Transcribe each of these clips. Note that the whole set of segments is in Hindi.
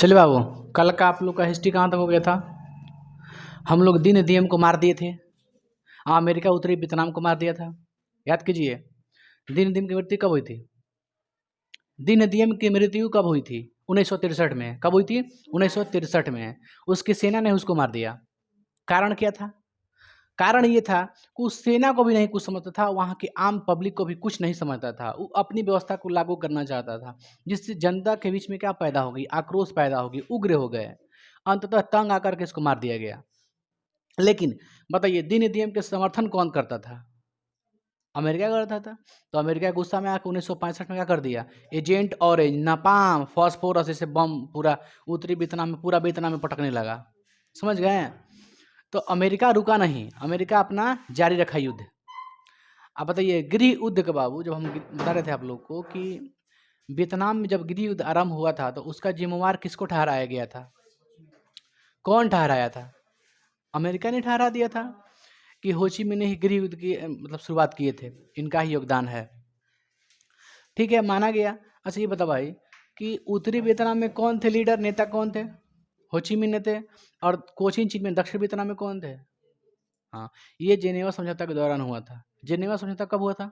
चलिए बाबू, कल का आप लोग का हिस्ट्री कहाँ तक हो गया था। हम लोग दिन दियम को मार दिए थे। अमेरिका उत्तरी वियतनाम को मार दिया था। याद कीजिए, दिन दियम की मृत्यु कब हुई थी। दिन दियम की मृत्यु कब हुई थी? 1963 में। कब हुई थी? 1963 में। उसकी सेना ने उसको मार दिया। कारण क्या था? कारण ये था कि उस सेना को भी नहीं कुछ समझता था, वहाँ की आम पब्लिक को भी कुछ नहीं समझता था। वो अपनी व्यवस्था को लागू करना चाहता था, जिससे जनता के बीच में क्या पैदा हो गई? आक्रोश पैदा हो गई, उग्र हो गए। अंततः तंग आकर के इसको मार दिया गया। लेकिन बताइए, दिन दियम के समर्थन कौन करता था? अमेरिका करता था। तो अमेरिका गुस्सा में आकर 1965 में क्या कर दिया? एजेंट ऑरेंज, नापाम, फॉस्फोरस ऐसे बम पूरा उत्तरी वियतनाम में, पूरा वियतनाम में पटकने लगा। समझ गए? तो अमेरिका रुका नहीं, अमेरिका अपना जारी रखा युद्ध। अब बताइए, गृह युद्ध के बाबू, जब हम बता रहे थे आप लोग को कि वियतनाम में जब गृह युद्ध आरंभ हुआ था, तो उसका जिम्मेवार किसको ठहराया गया था? कौन ठहराया था? अमेरिका ने ठहरा दिया था कि हो ची मिन्ह ने ही गृह युद्ध की मतलब शुरुआत किए थे, इनका ही योगदान है। ठीक है, माना गया। अच्छा ये बता भाई कि उत्तरी वियतनाम में कौन थे लीडर, नेता कौन थे? हो ची मिन्ह थे। और कोचिन चीन में, दक्षिण वियतनाम में कौन थे? हाँ, ये जेनेवा समझौता के दौरान हुआ था। जेनेवा समझौता कब हुआ था?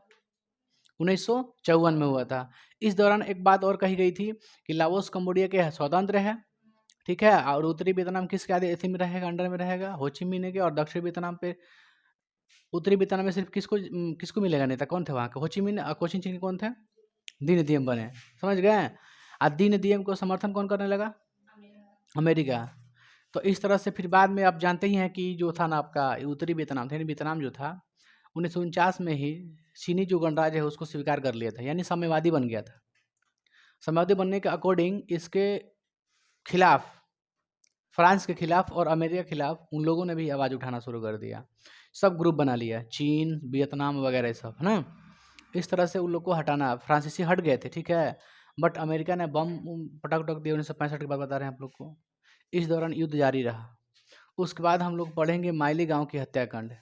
1954 में हुआ था। इस दौरान एक बात और कही गई थी कि लाओस कंबोडिया के स्वतंत्र है, ठीक है, और उत्तरी वियतनाम किसके अधीन में रहेगा, अंडर में रहेगा, हो ची मिन्ह के। और दक्षिण वियतनाम पे, उत्तरी वियतनाम में सिर्फ किसको किसको मिलेगा नेता? कौन थे वहाँ के? हो ची मिन्ह। और कोचिन चीन के कौन थे? दीन दियम बने। समझ गए? और दीन दियम को समर्थन कौन करने लगा? अमेरिका। तो इस तरह से फिर बाद में आप जानते ही हैं कि जो था ना आपका उत्तरी वियतनाम था, यानी वियतनाम जो था, 1949 में ही चीनी जो गणराज्य है उसको स्वीकार कर लिया था, यानी साम्यवादी बन गया था। साम्यवादी बनने के अकॉर्डिंग इसके खिलाफ, फ्रांस के खिलाफ और अमेरिका के खिलाफ उन लोगों ने भी आवाज़ उठाना शुरू कर दिया। सब ग्रुप बना लिया, चीन, वियतनाम वगैरह सब, है ना। इस तरह से उन लोग को हटाना, फ्रांसीसी हट गए थे, ठीक है। बट अमेरिका ने बम पटक पटक दिए 1965 के बाद, बता रहे हैं आप लोग को। इस दौरान युद्ध जारी रहा। उसके बाद हम लोग पढ़ेंगे माइली गांव की हत्याकांड, है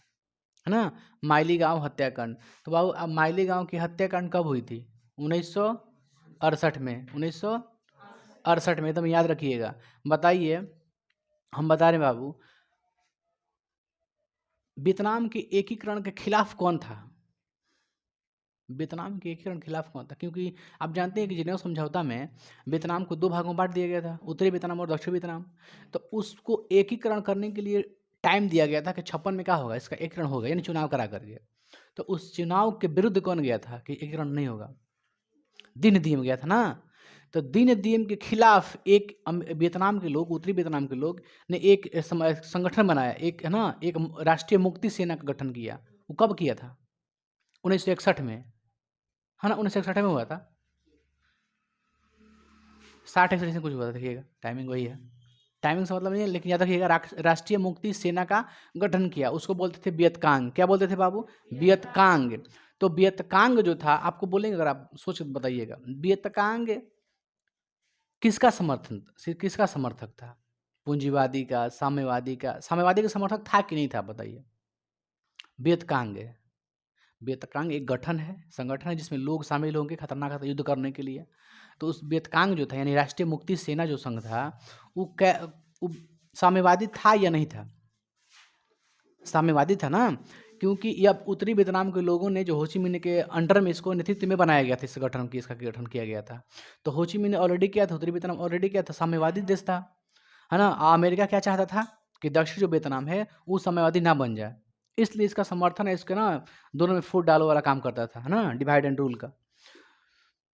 ना। माइली गांव हत्याकांड। तो बाबू, अब माइली गांव की हत्याकांड कब हुई थी? 1968 में। 1968 में, एकदम याद रखिएगा। बताइए, हम बता रहे हैं बाबू, वियतनाम के एकीकरण के खिलाफ कौन था? वियतनाम के एकीकरण के खिलाफ कौन था? क्योंकि आप जानते हैं कि जिनेवा समझौता में वियतनाम को दो भागों में बांट दिया गया था, उत्तरी वियतनाम और दक्षिण वियतनाम। तो उसको एकीकरण करने के लिए टाइम दिया गया था कि 56 में क्या होगा, इसका एकीकरण होगा, यानी चुनाव करा करके। तो उस चुनाव के विरुद्ध कौन गया था कि एकीकरण नहीं होगा? दिन दियम गया था ना। तो दिन दियम के खिलाफ एक वियतनाम के लोग, उत्तरी वियतनाम के लोग ने एक संगठन बनाया, एक, है ना, एक राष्ट्रीय मुक्ति सेना का गठन किया। वो कब किया था? 1961 में, है ना। 1961 में हुआ था। 60-61 से कुछ हुआ था, देखिएगा टाइमिंग वही है। टाइमिंग से मतलब नहीं है, लेकिन याद रखिएगा, राष्ट्रीय मुक्ति सेना का गठन किया। उसको बोलते थे वियतकांग। क्या बोलते थे बाबू? वियतकांग। तो वियतकांग जो था, आपको बोलेंगे, अगर आप सोच के बताइएगा, वियतकांग किसका समर्थन, किसका समर्थक था? पूंजीवादी का, साम्यवादी का? साम्यवादी का समर्थक था कि नहीं था, बताइए। वियतकांग। वियतकांग एक गठन है, संगठन है, जिसमें लोग शामिल होंगे खतरनाक युद्ध करने के लिए। तो उस वियतकांग जो था, यानी राष्ट्रीय मुक्ति सेना जो संघ था, वो साम्यवादी था या नहीं था? साम्यवादी था ना, क्योंकि ये अब उत्तरी वियतनाम के लोगों ने, जो हो ची मिन्ह के अंडर में इसको नेतृत्व में बनाया गया था, इस गठन की, इसका गठन किया गया था। तो हो ची मिन्ह ने ऑलरेडी किया था, उत्तरी वियतनाम ऑलरेडी किया था, साम्यवादी देश था, है ना। अमेरिका क्या चाहता था कि दक्षिण जो वियतनाम है वो साम्यवादी ना बन जाए, इसलिए इसका समर्थन है, इसके ना दोनों में फूट डालो वाला काम करता था, है ना, डिवाइड एंड रूल का।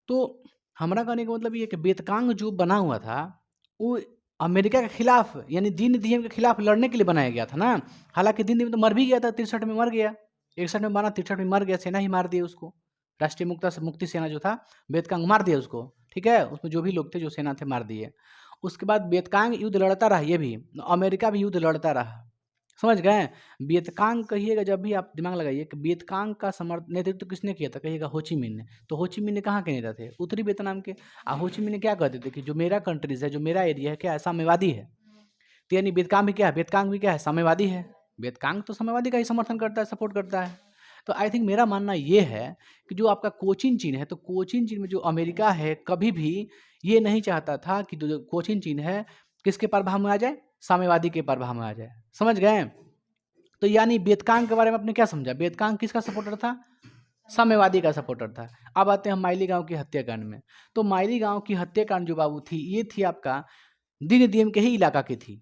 तो हमारा कहने का मतलब ये कि वियतकांग जो बना हुआ था, वो अमेरिका के खिलाफ, यानी दीन दियम के खिलाफ लड़ने के लिए बनाया गया था ना। हालांकि दीन दियम तो मर भी गया था, 63 में मर गया, 61 में बना, 63 में मर गया, सेना ही मार दिया उसको। राष्ट्रीय मुक्ति सेना जो था, वियतकांग मार दिया उसको, ठीक है। उसमें जो भी लोग थे, जो सेना थे, मार दिए। उसके बाद वियतकांग युद्ध लड़ता रहा, ये भी, अमेरिका भी युद्ध लड़ता रहा। समझ गए? वियतकांग कहिएगा, जब भी आप दिमाग लगाइए कि वियतकांग का नेतृत्व किसने किया था, कहिएगा हो ची मिन्ह ने। तो हो ची मिन्ह कहाँ के नेता थे? उत्तरी वियतनाम के। हो ची मिन्ह क्या कहते थे कि जो मेरा कंट्रीज है, जो मेरा एरिया है, क्या है? साम्यवादी है। तो यानी वियतकांग भी क्या है? वियतकांग भी क्या है? साम्यवादी है। वियतकांग तो साम्यवादी का ही समर्थन करता है, सपोर्ट करता है। तो आई थिंक मेरा मानना ये है कि जो आपका कोचिन चीन है, तो कोचिन चीन में जो अमेरिका है, कभी भी ये नहीं चाहता था कि जो कोचिन चीन है किसके प्रभाव में आ जाए, साम्यवादी के प्रभाव में आ जाए। समझ गए? तो यानी बेतकांग के बारे में आपने क्या समझा? बेतकांग किसका सपोर्टर था? साम्यवादी का सपोर्टर था। अब आते हैं माइली गांव की हत्याकांड में। तो माइली गांव की हत्याकांड जो बाबू थी, ये थी आपका दीन दियम के ही इलाका की थी।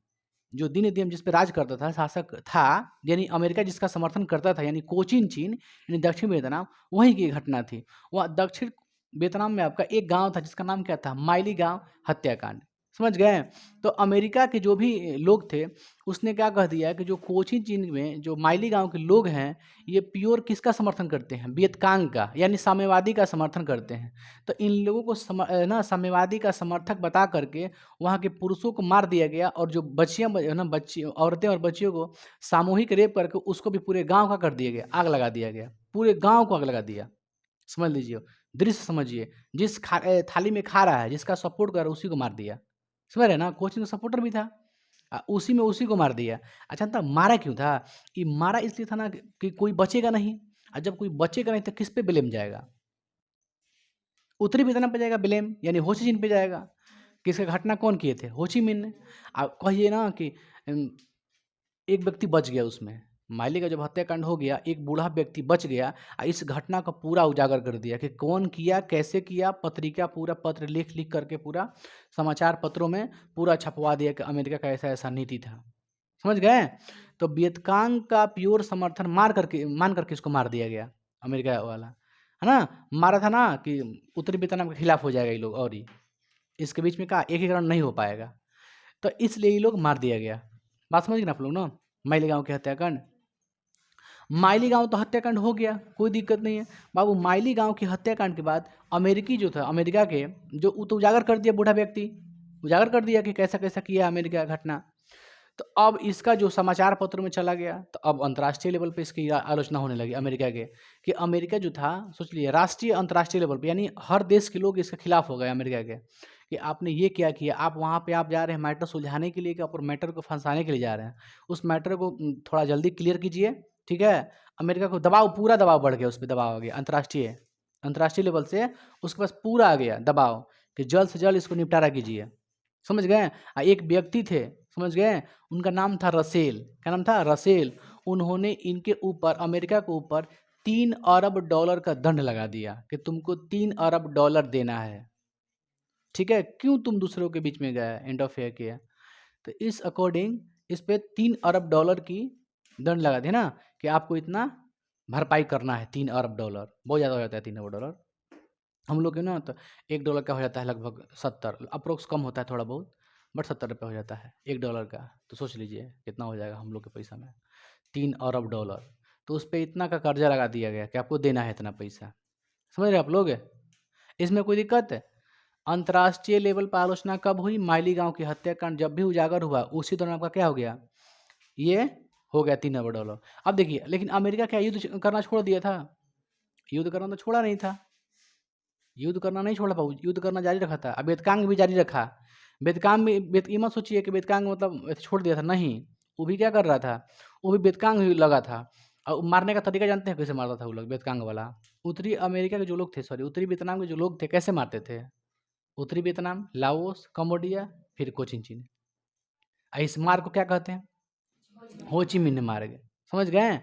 जो दीन दियम जिस पे राज करता था, शासक था, यानी अमेरिका जिसका समर्थन करता था, यानी कोचिन चीन, यानी दक्षिण वियतनाम, वहीं की घटना थी। वह दक्षिण वियतनाम में आपका एक गांव था जिसका नाम क्या था? माइली गांव हत्याकांड। समझ गए? तो अमेरिका के जो भी लोग थे, उसने क्या कह दिया कि जो कोचिन चीन में जो माइली गांव के लोग हैं, ये प्योर किसका समर्थन करते हैं? वियतकांग का, यानी साम्यवादी का समर्थन करते हैं। तो इन लोगों को ना साम्यवादी का समर्थक बता करके वहाँ के पुरुषों को मार दिया गया, और जो बच्चियाँ ना बच्ची औरतें और बच्चियों को सामूहिक रेप करके उसको भी पूरे गांव का कर दिया गया, आग लगा दिया गया, पूरे गांव को आग लगा दिया। समझ लीजिए, दृश्य समझिए, जिस थाली में खा रहा है, जिसका सपोर्ट कर रहा है, उसी को मार दिया। समझ रहे ना? कोचिंग सपोर्टर भी था, उसी में उसी को मार दिया। अच्छा, तब मारा क्यों था? ये मारा इसलिए था ना कि कोई बचेगा नहीं, और जब कोई बचेगा नहीं तो किस पे ब्लेम जाएगा? उत्तरी वियतनाम पे जाएगा ब्लेम, यानी हो ची मिन्ह पे जाएगा। किसका घटना कौन किए थे? हो ची मिन्ह ने। आप कहिए ना कि एक व्यक्ति बच गया उसमें, माइली का जब हत्याकांड हो गया, एक बूढ़ा व्यक्ति बच गया, इस घटना को पूरा उजागर कर दिया कि कौन किया, कैसे किया, पत्रिका पूरा पत्र लिख लिख करके पूरा समाचार पत्रों में पूरा छपवा दिया कि अमेरिका का ऐसा ऐसा नीति था। समझ गए? तो वियतकांग का प्योर समर्थन मान करके इसको मार दिया गया, अमेरिका वाला, है ना? मारा था ना कि उत्तरी वियतनाम के खिलाफ हो जाएगा ये लोग, और ही इसके बीच में का एकीकरण नहीं हो पाएगा, तो इसलिए ये लोग मार दिया गया। बात समझ गए ना आप लोग ना? माइली गांव के हत्याकांड, माइली गांव तो हत्याकांड हो गया, कोई दिक्कत नहीं है बाबू। माइली गांव के हत्याकांड के बाद अमेरिकी जो था, अमेरिका के जो तो उजागर कर दिया, बूढ़ा व्यक्ति उजागर कर दिया कि कैसा कैसा किया अमेरिका घटना। तो अब इसका जो समाचार पत्रों में चला गया, तो अब अंतर्राष्ट्रीय लेवल पे इसकी आलोचना होने लगी अमेरिका के, कि अमेरिका जो था, सोच लिए राष्ट्रीय अंतर्राष्ट्रीय लेवल पे, यानी हर देश के लोग इसके खिलाफ हो गए अमेरिका के, कि आपने ये क्या किया, आप वहाँ पे आप जा रहे हैं मैटर सुलझाने के लिए, कि आप मैटर को फंसाने के लिए जा रहे हैं, उस मैटर को थोड़ा जल्दी क्लियर कीजिए, ठीक है? अमेरिका को दबाव, पूरा दबाव बढ़ गया, उस पर दबाव आ गया अंतर्राष्ट्रीय अंतर्राष्ट्रीय लेवल से, उसके पास पूरा आ गया दबाव कि जल्द से जल्द इसको निपटारा कीजिए। समझ गए? एक व्यक्ति थे, समझ गए, उनका नाम था रसेल। क्या नाम था? रसेल। उन्होंने इनके ऊपर, अमेरिका के ऊपर $3 अरब का दंड लगा दिया कि तुमको $3 अरब देना है, ठीक है? क्यों तुम दूसरों के बीच में गए, इंटरफेयर किया? तो इस अकॉर्डिंग इस पे $3 अरब की दंड लगा दिया ना, कि आपको इतना भरपाई करना है। $3 अरब बहुत ज़्यादा हो जाता है, $3 हम लोग के ना, तो $1 का हो जाता है लगभग 70, अप्रोक्स कम होता है थोड़ा बहुत, बट 70 रुपये हो जाता है $1 का। तो सोच लीजिए कितना हो जाएगा हम लोग के पैसा में, $3 अरब। तो उस पर इतना का कर्जा लगा दिया गया कि आपको देना है इतना पैसा। समझ रहे आप लोग? इसमें कोई दिक्कत है? अंतर्राष्ट्रीय लेवल पर आलोचना कब हुई? माइली गांव की हत्याकांड जब भी उजागर हुआ, उसी दौरान आपका क्या हो गया, ये हो गया $3 अरब। अब देखिए, लेकिन अमेरिका क्या युद्ध करना छोड़ दिया था? युद्ध करना तो छोड़ा नहीं था, युद्ध करना नहीं छोड़ा बाबू, युद्ध करना जारी रखा था। अब बेतकांग भी जारी रखा। बेतकांग में ये मत सोचिए कि बेतकांग मतलब छोड़ दिया था, नहीं, वो भी क्या कर रहा था, वो भी बेतकांग ही लगा था। और मारने का तरीका जानते हैं कैसे मारता था वो लोग, बेतकांग वाला? उत्तरी अमेरिका के जो लोग थे, सॉरी उत्तरी वियतनाम के जो लोग थे, कैसे मारते थे? उत्तरी वियतनाम, लाओस, कंबोडिया, फिर कोचिन चीन, इस मार्ग को क्या कहते हैं? हो ची मिन्ह मार्ग। समझ गए?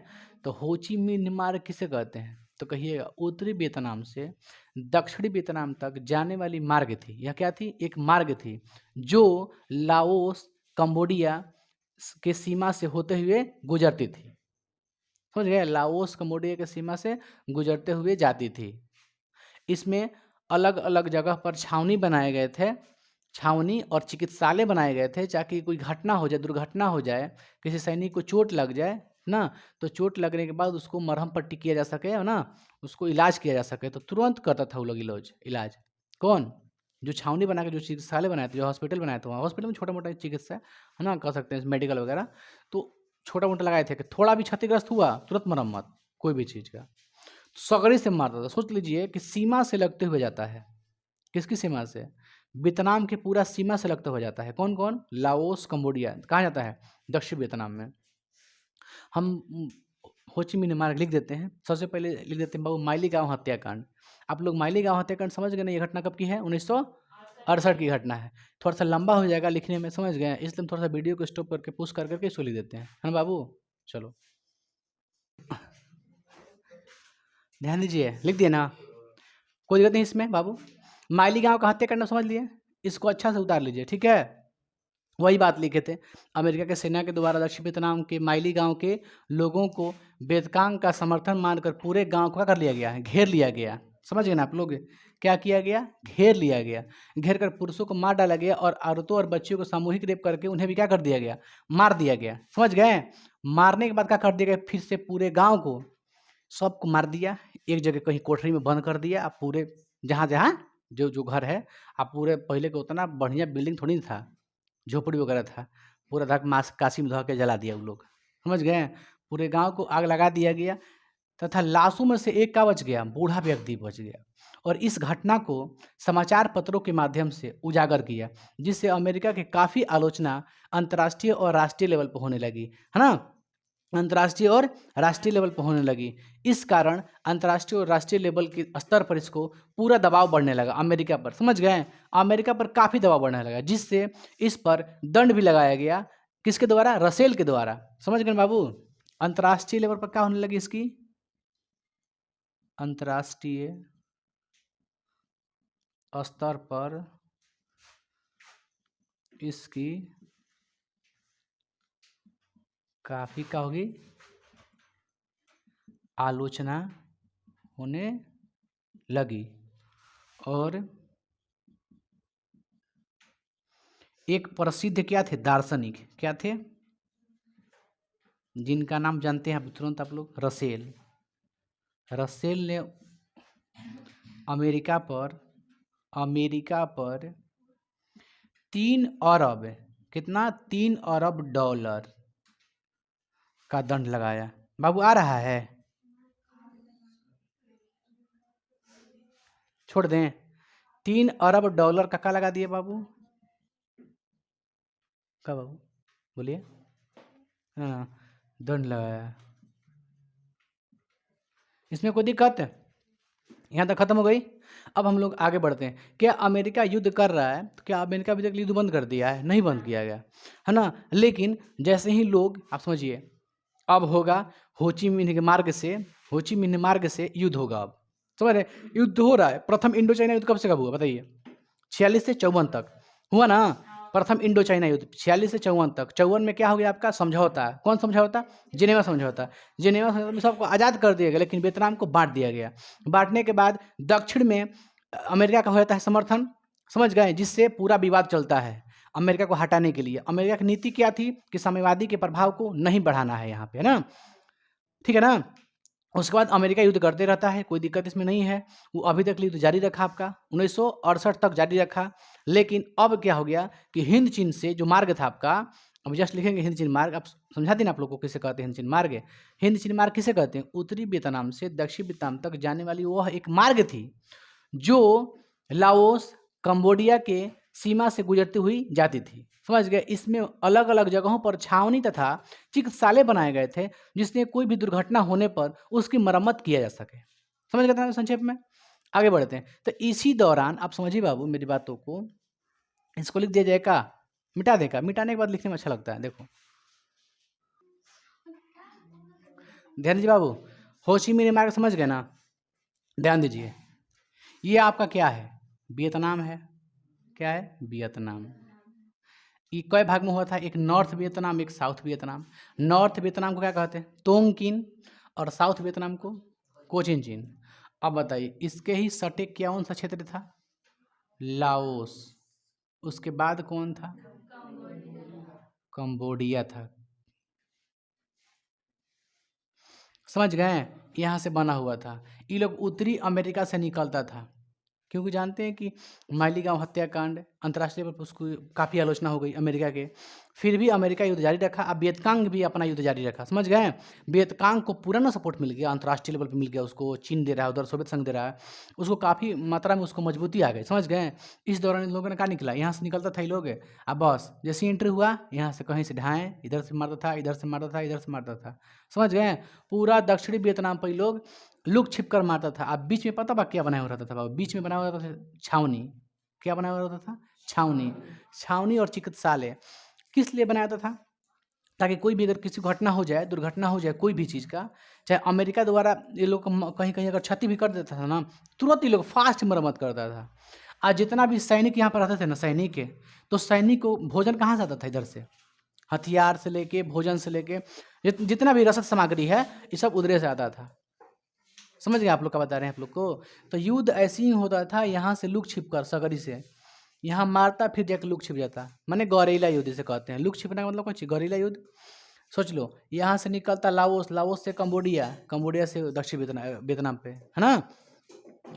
तो हो ची मिन्ह मार्ग किसे कहते हैं? तो कहिएगा, उत्तरी वियतनाम से दक्षिणी वियतनाम तक जाने वाली मार्ग थी। यह क्या थी? एक मार्ग थी जो लाओस, कंबोडिया के सीमा से होते हुए गुजरती थी। समझ गए? लाओस कंबोडिया के सीमा से गुजरते हुए जाती थी। इसमें अलग अलग जगह पर छावनी बनाए गए थे, छावनी और चिकित्सालय बनाए गए थे, ताकि कोई घटना हो जाए, दुर्घटना हो जाए, किसी सैनिक को चोट लग जाए ना, तो चोट लगने के बाद उसको मरहम पट्टी किया जा सके, है ना, उसको इलाज किया जा सके, तो तुरंत करता था वो लोग इलाज। कौन? जो छावनी बना के, जो चिकित्सालय बनाए थे, जो हॉस्पिटल बनाए थे, वहाँ हॉस्पिटल में छोटा मोटा चिकित्सा, है ना, कर सकते हैं मेडिकल वगैरह, तो छोटा मोटा लगाए थे कि थोड़ा भी क्षतिग्रस्त हुआ तुरंत मरम्मत, कोई भी चीज़ का सगड़ी से मारता था। सोच लीजिए कि सीमा से लगते हुए जाता है। किसकी सीमा से? वियतनाम के पूरा सीमा से लगते हुए जाता है। कौन कौन? Laos, Cambodia. कहाँ जाता है? दक्षिण वियतनाम में। हम हो ची मिन्ह मार्ग लिख देते हैं। सबसे पहले लिख देते हैं बाबू, माइली गांव हत्याकांड। आप लोग माइली गांव हत्याकांड समझ गए ना? ये घटना कब की है? 68 की घटना है। थोड़ा सा लंबा हो जाएगा लिखने में, समझ गए, इसलिए हम थोड़ा सा वीडियो को स्टॉप करके पुश कर करके इसको लिख देते हैं, है ना बाबू। चलो ध्यान दीजिए, लिख दिए ना, कोई दिक्कत नहीं इसमें बाबू। माइली गांव का हत्याकांड समझ लिए, इसको अच्छा से उतार लीजिए, ठीक है। वही बात लिखे थे, अमेरिका के सेना के द्वारा दक्षिण वियतनाम के माइली गांव के लोगों को बेतकांग का समर्थन मानकर पूरे गांव को क्या कर लिया गया है, घेर लिया गया। समझ गए ना आप लोग, क्या किया गया, घेर लिया गया। घेर कर पुरुषों को मार डाला गया और औरतों और बच्चियों को सामूहिक रेप करके उन्हें भी क्या कर दिया गया, मार दिया गया। समझ गए। मारने के बाद क्या कर दिया गया, फिर से पूरे गाँव को सबको मार दिया, एक जगह कहीं कोठरी में बंद कर दिया। आप पूरे जहाँ जहाँ जो जो घर है, आप पूरे पहले को उतना बढ़िया बिल्डिंग थोड़ी ना था, झोपड़ी वगैरह था, पूरा धक मास काशी में धो के जला दिया वो लोग। समझ गए। पूरे गांव को आग लगा दिया गया तथा लाशों में से एक का बच गया, बूढ़ा व्यक्ति बच गया। और इस घटना को समाचार पत्रों के माध्यम से उजागर किया, जिससे अमेरिका की काफ़ी आलोचना अंतर्राष्ट्रीय और राष्ट्रीय लेवल पर होने लगी, है ना। अंतर्राष्ट्रीय और राष्ट्रीय लेवल पर होने लगी। इस कारण अंतर्राष्ट्रीय और राष्ट्रीय लेवल के स्तर पर इसको पूरा दबाव बढ़ने लगा अमेरिका पर। समझ गए। अमेरिका पर काफ़ी दबाव बढ़ने लगा, जिससे इस पर दंड भी लगाया गया। किसके द्वारा, रसेल के द्वारा। समझ गए बाबू। अंतर्राष्ट्रीय लेवल पर क्या होने लगी इसकी, अंतर्राष्ट्रीय स्तर पर इसकी काफ़ी क्या होगी, आलोचना होने लगी। और एक प्रसिद्ध क्या थे, दार्शनिक, क्या थे, जिनका नाम जानते हैं तुरंत आप लोग, रसेल। रसेल ने अमेरिका पर 3 अरब, कितना, 3 अरब डॉलर का दंड लगाया। बाबू आ रहा है, छोड़ दें। 3 अरब डॉलर का क्या लगा दिए बाबू, क्या बाबू बोलिए, हाँ, दंड लगाया। इसमें कोई दिक्कत है, यहाँ तक खत्म हो गई। अब हम लोग आगे बढ़ते हैं। क्या अमेरिका युद्ध कर रहा है, तो क्या अमेरिका अभी तक युद्ध बंद कर दिया है, नहीं बंद किया गया, है ना। लेकिन जैसे ही लोग, आप समझिए, अब होगा होची मिन्ह के मार्ग से, होची मिन्ह मार्ग से युद्ध होगा। अब समझ रहे, युद्ध हो रहा है। प्रथम इंडो चाइना युद्ध कब से कब हुआ बताइए, 46 से 54 तक हुआ ना। प्रथम इंडो चाइना युद्ध 46 से 54 तक। 54 में क्या हो गया आपका, समझौता। कौन समझौता, जिनेवा समझौता। जिनेवा समझौता में सबको आज़ाद कर दिया गया, लेकिन वियतनाम को बांट दिया गया। बांटने के बाद दक्षिण में अमेरिका का हो जाता है समर्थन, समझ गए, जिससे पूरा विवाद चलता है। अमेरिका को हटाने के लिए अमेरिका की नीति क्या थी कि साम्यवादी के प्रभाव को नहीं बढ़ाना है यहाँ पे, है ना, ठीक है ना। उसके बाद अमेरिका युद्ध करते रहता है, कोई दिक्कत इसमें नहीं है। वो अभी तक युद्ध जारी रखा आपका 1968 तक जारी रखा। लेकिन अब क्या हो गया कि हिंद चीन से जो मार्ग था आपका, अब जस्ट लिखेंगे हिंद चीन मार्ग, अब समझा दें आप लोग को किसे कहते हैं हिंद चीन मार्ग। हिंद चीन मार्ग किसे कहते हैं, उत्तरी वियतनाम से दक्षिण वियतनाम तक जाने वाली वह एक मार्ग थी, जो लाओस, कंबोडिया के सीमा से गुजरती हुई जाती थी। समझ गए। इसमें अलग अलग जगहों पर छावनी तथा चिकित्सालय बनाए गए थे, जिससे कोई भी दुर्घटना होने पर उसकी मरम्मत किया जा सके। समझ गए ना संक्षेप में। आगे बढ़ते हैं। तो इसी दौरान आप समझिए बाबू मेरी बातों को, इसको लिख दिया जाएगा, मिटा देगा, मिटाने के बाद लिखने में अच्छा लगता है। देखो ध्यान दीजिए बाबू, होची मिन्ह मार्ग समझ गए ना, ध्यान दीजिए। ये आपका क्या है, वियतनाम है, क्या है, वियतनाम। ये कई भाग में हुआ था, एक नॉर्थ वियतनाम, एक साउथ वियतनाम। नॉर्थ वियतनाम को क्या कहते हैं, तोंग किन, और साउथ वियतनाम को कोचिन चिन। अब बताइए, इसके ही सटे कौन सा क्षेत्र था, लाओस। उसके बाद कौन था, कंबोडिया था। समझ गए, यहाँ से बना हुआ था। ये लोग उत्तरी अमेरिका से निकलता था, क्योंकि जानते हैं कि मालीगांव हत्याकांड अंतर्राष्ट्रीय पर उसको काफ़ी आलोचना हो गई अमेरिका के। फिर भी अमेरिका युद्ध जारी रखा। अब वियतकांग भी अपना युद्ध जारी रखा। समझ गए। वियतकांग को पूरा ना सपोर्ट मिल गया, अंतर्राष्ट्रीय लेवल पर मिल गया उसको, चीन दे रहा है, उधर सोवियत संघ दे रहा है उसको, काफ़ी मात्रा में उसको मजबूती आ गई। समझ गए। इस दौरान इन लोगों ने क्या निकला, यहाँ से निकलता था ये लोग। अब बस जैसे ही एंट्री हुआ, यहाँ से कहीं से ढाएँ, इधर से मारता था, इधर से मारता था, इधर से मारता था। समझ गए। पूरा दक्षिणी वियतनाम पर ये लोग लुक छिप कर मारता था। अब बीच में पता बा क्या बनाया हुआ रहता था बाबू, बीच में बना हुआ रहता था छावनी, क्या बनाया हुआ होता था? छावनी। छावनी और चिकित्सालय किस लिए बनाया जाता था? ताकि कोई भी अगर किसी को घटना हो जाए, दुर्घटना हो जाए कोई भी चीज़ का, चाहे अमेरिका द्वारा ये लोग कहीं कहीं अगर क्षति भी कर देता था ना, तुरंत ये लोग फास्ट मरम्मत करता था। आज जितना भी सैनिक यहाँ पर रहते थे ना, सैनिक के, तो सैनिक को भोजन कहाँ से आता था? इधर से, हथियार से लेके, भोजन से लेके, जितना भी रसद सामग्री है ये सब उधरे से आता था। समझ गए आप लोग क्या बता रहे हैं आप लोग को? तो युद्ध ऐसे ही होता था, यहाँ से लुक छिप कर सगरी से यहाँ मारता, फिर जाकर लुक छिप जाता, माने गौरेला युद्ध जिसे कहते हैं। लुक छिपने का मतलब कौन चीज? गौरेला युद्ध। सोच लो, यहाँ से निकलता लाओस, लाओस से कंबोडिया, कंबोडिया से दक्षिण वियतनाम पे, है ना,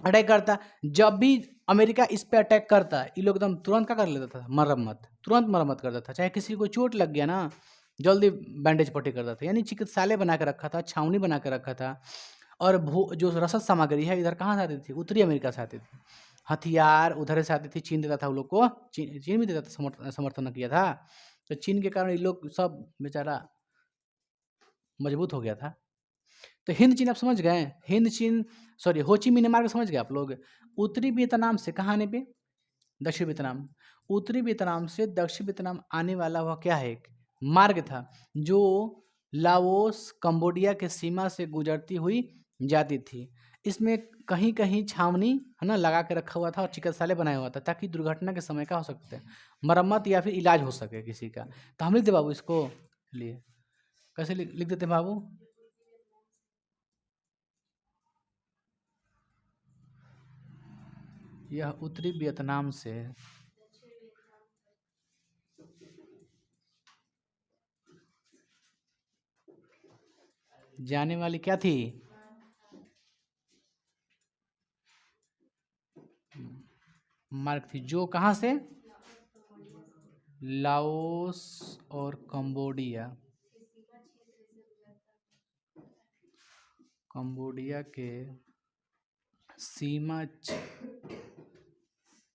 अटैक करता। जब भी अमेरिका इस पे अटैक करता, ये लोग एकदम तुरंत क्या कर लेता था? मरम्मत, तुरंत मरम्मत कर देता था। चाहे किसी को चोट लग गया ना, जल्दी बैंडेज पट्टी कर देता था। यानी चिकित्सालय बना के रखा था, छावनी बना के रखा था। और जो रसद सामग्री है इधर कहाँ से आती थी? उत्तरी अमेरिका से आती थी। हथियार उधर से आती थी, चीन देता था वो लोग को, चीन भी देता था, समर्थन किया था। तो चीन के कारण ये लोग सब बेचारा मजबूत हो गया था। तो हिंद चीन आप समझ गए? हिंद चीन, सॉरी, होची मिन्ह मार्ग समझ गए आप लोग? उत्तरी वियतनाम से कहाँ आने पे? दक्षिण वियतनाम। उत्तरी वियतनाम से दक्षिण वियतनाम आने वाला वह क्या है? एक मार्ग था जो लाओस, कंबोडिया के सीमा से गुजरती हुई जाती थी। इसमें कहीं कहीं छावनी, है ना, लगा के रखा हुआ था और चिकित्सालय बनाया हुआ था, ताकि दुर्घटना के समय का हो सकता है मरम्मत या फिर इलाज हो सके किसी का। तो हम लिख दे बाबू इसको लिए, कैसे लिख देते हैं बाबू? यह उत्तरी वियतनाम से जाने वाली क्या थी? मार्ग थी, जो कहाँ से? लाओस और कंबोडिया, कंबोडिया के सीमा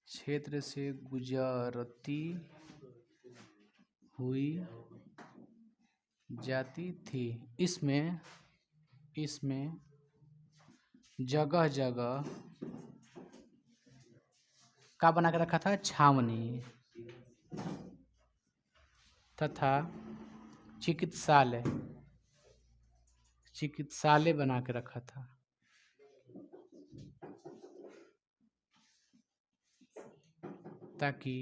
क्षेत्र से गुजरती हुई जाती थी। इसमें जगह जगह का बना के रखा था? छावनी तथा चिकित्सालय, चिकित्सालय बना के रखा था, ताकि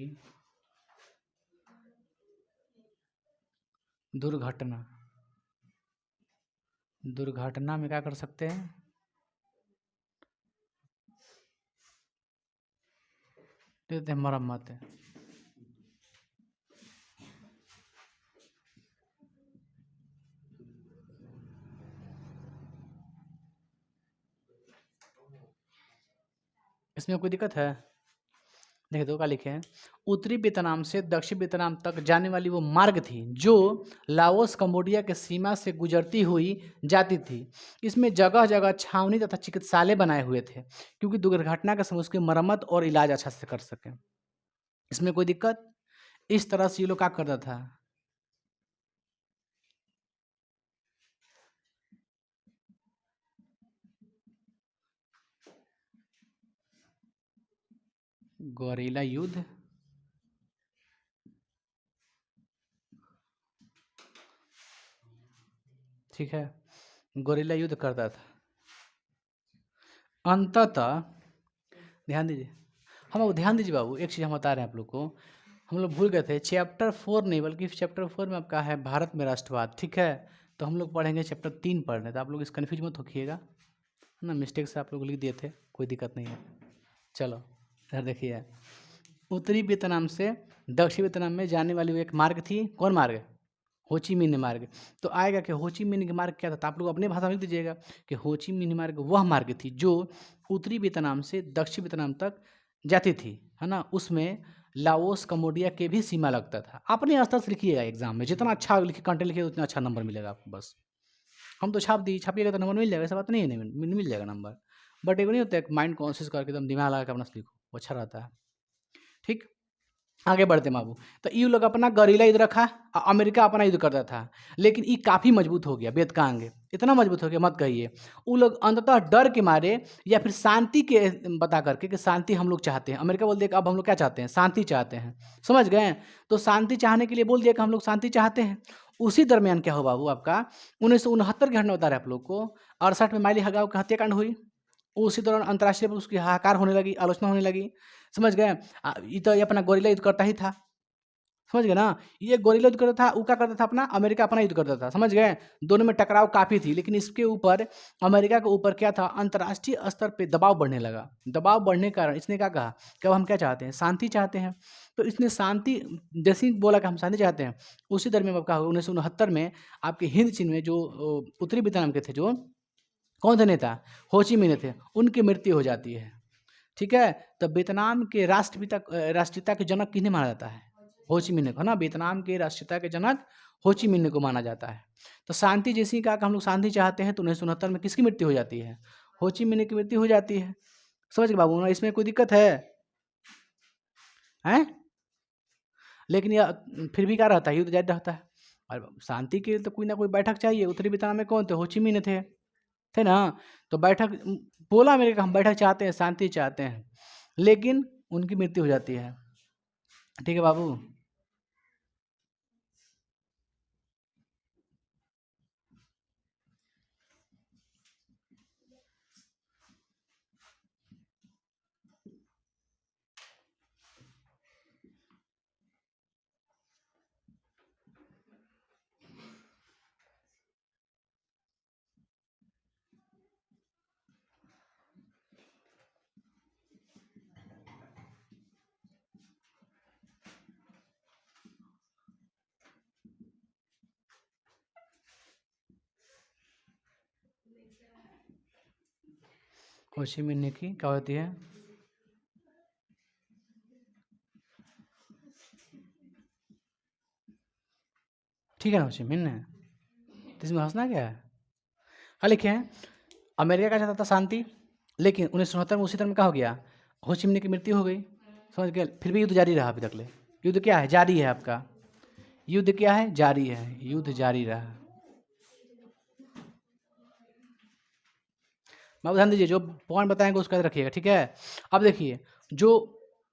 दुर्घटना में क्या कर सकते हैं? देते हैं मरम्मत है। इसमें कोई दिक्कत है? देखिए दो का लिखे हैं, उत्तरी वियतनाम से दक्षिण वियतनाम तक जाने वाली वो मार्ग थी जो लाओस, कंबोडिया के सीमा से गुजरती हुई जाती थी। इसमें जगह जगह छावनी तथा चिकित्सालय बनाए हुए थे, क्योंकि दुर्घटना के समय उसकी मरम्मत और इलाज अच्छा से कर सके। इसमें कोई दिक्कत? इस तरह से ये लोग क्या करता था? गौरेला युद्ध, ठीक है, गौरेला युद्ध करता था। अंततः ध्यान दीजिए, हम लोग ध्यान दीजिए बाबू, एक चीज़ हम बता रहे हैं आप लोग को, हम लोग भूल गए थे। चैप्टर 4 नहीं, बल्कि चैप्टर 4 में आपका है भारत में राष्ट्रवाद, ठीक है। तो हम लोग पढ़ेंगे चैप्टर 3 पढ़ रहे, तो आप लोग इस कन्फ्यूज मत होखिएगा, है ना, मिस्टेक से आप लोग लिख दिए थे, कोई दिक्कत नहीं है। चलो इधर देखिए, उत्तरी वियतनाम से दक्षिण वियतनाम में जाने वाली वो एक मार्ग थी। कौन मार्ग? होची मिन्ह मार्ग। तो आएगा कि होची मिन्ह का मार्ग क्या था? तो आप लोग अपने भाषा में लिख दीजिएगा कि होची मिन्ह मार्ग वह मार्ग थी जो उत्तरी वियतनाम से दक्षिण वियतनाम तक जाती थी, है ना। उसमें लाओस, कम्बोडिया के भी सीमा लगता था। अपने स्तर से लिखिएगा, एग्जाम में जितना अच्छा लिखिए, कंटेंट लिखिए, उतना अच्छा नंबर मिलेगा आपको। बस हम तो छापिएगा तो नंबर मिल जाएगा, ऐसा बात नहीं है, नहीं मिल जाएगा नंबर। बट एक नहीं होता है, माइंड कॉन्शियस करके एकदम दिमाग लगा के अपना लिखो, वो अच्छा रहता है, ठीक। आगे बढ़ते बाबू। तो ये लोग अपना गरीला युद्ध रखा और अमेरिका अपना युद्ध करता था, लेकिन ये काफ़ी मजबूत हो गया बेतकांग, इतना मजबूत हो गया मत कहिए। वो लोग अंततः डर के मारे या फिर शांति के बता करके कि शांति हम लोग चाहते हैं, अमेरिका बोल दिया कि अब हम लोग क्या चाहते हैं, शांति चाहते हैं, समझ गए। तो शांति चाहने के लिए बोल दिया कि हम लोग शांति चाहते हैं। उसी दरमियान क्या हो बाबू आपका 1969 की घटना बता रहे हैं आप लोग को। 68 में माइली हगाव की हत्याकांड हुई। उसी दौरान अंतर्राष्ट्रीय पर उसकी हाहाकार होने लगी, आलोचना होने लगी, समझ गए। ये तो ये अपना गोरिल्ला युद्ध करता ही था, समझ गए ना। ये गोरिल्ला युद्ध करता था, वो क्या करता था अपना, अमेरिका अपना युद्ध करता था, समझ गए। दोनों में टकराव काफ़ी थी, लेकिन इसके ऊपर अमेरिका के ऊपर क्या था, अंतर्राष्ट्रीय स्तर पे दबाव बढ़ने लगा। दबाव बढ़ने के कारण इसने क्या कहा कि अब हम क्या चाहते हैं, शांति चाहते हैं। तो इसने शांति जैसे ही बोला कि हम शांति चाहते हैं, उसी दरमियान अब क्या हुआ, 1969 में आपके हिंद चीन में जो उत्तरी वियतनाम के थे, जो कौन थे नेता, हो ची मिन्ह थे, उनकी मृत्यु हो जाती है। ठीक है। तो वियतनाम के राष्ट्रीयता के जनक किन्हें माना जाता है, हो ची मिन्ह को, है ना। वियतनाम के राष्ट्रीयता के जनक हो ची मिन्ह को माना जाता है। तो शांति जैसी कहा कि हम लोग शांति चाहते हैं, तो 1969 में किसकी मृत्यु हो जाती है, हो ची मिन्ह की मृत्यु हो जाती है। समझ गए बाबू ना, इसमें कोई दिक्कत है? लेकिन यह फिर भी क्या रहता है, युद्ध जारी रहता है। और शांति के लिए तो कोई ना कोई बैठक चाहिए। उत्तरी वियतनाम में कौन थे, हो ची मिन्ह थे ना। तो बैठक बोला मेरे को, हम बैठक चाहते हैं, शांति चाहते हैं, लेकिन उनकी मृत्यु हो जाती है। ठीक है बाबू। हो ची मिन्ह की क्या होती है, ठीक है ना, हो ची मिन्ह। तो इसमें हंसना क्या है। हाँ लिखे हैं, अमेरिका का चाहता था शांति, लेकिन 1969 में उसी तरह में क्या हो गया, हो ची मिन्ह की मृत्यु हो गई, समझ गए। फिर भी युद्ध जारी रहा अभी तक ले। युद्ध क्या है, जारी है आपका। युद्ध क्या है, जारी है, युद्ध जारी रहा। मैं ध्यान दीजिए, जो पॉइंट बताएंगे उसका याद रखिएगा, ठीक है। अब देखिए, जो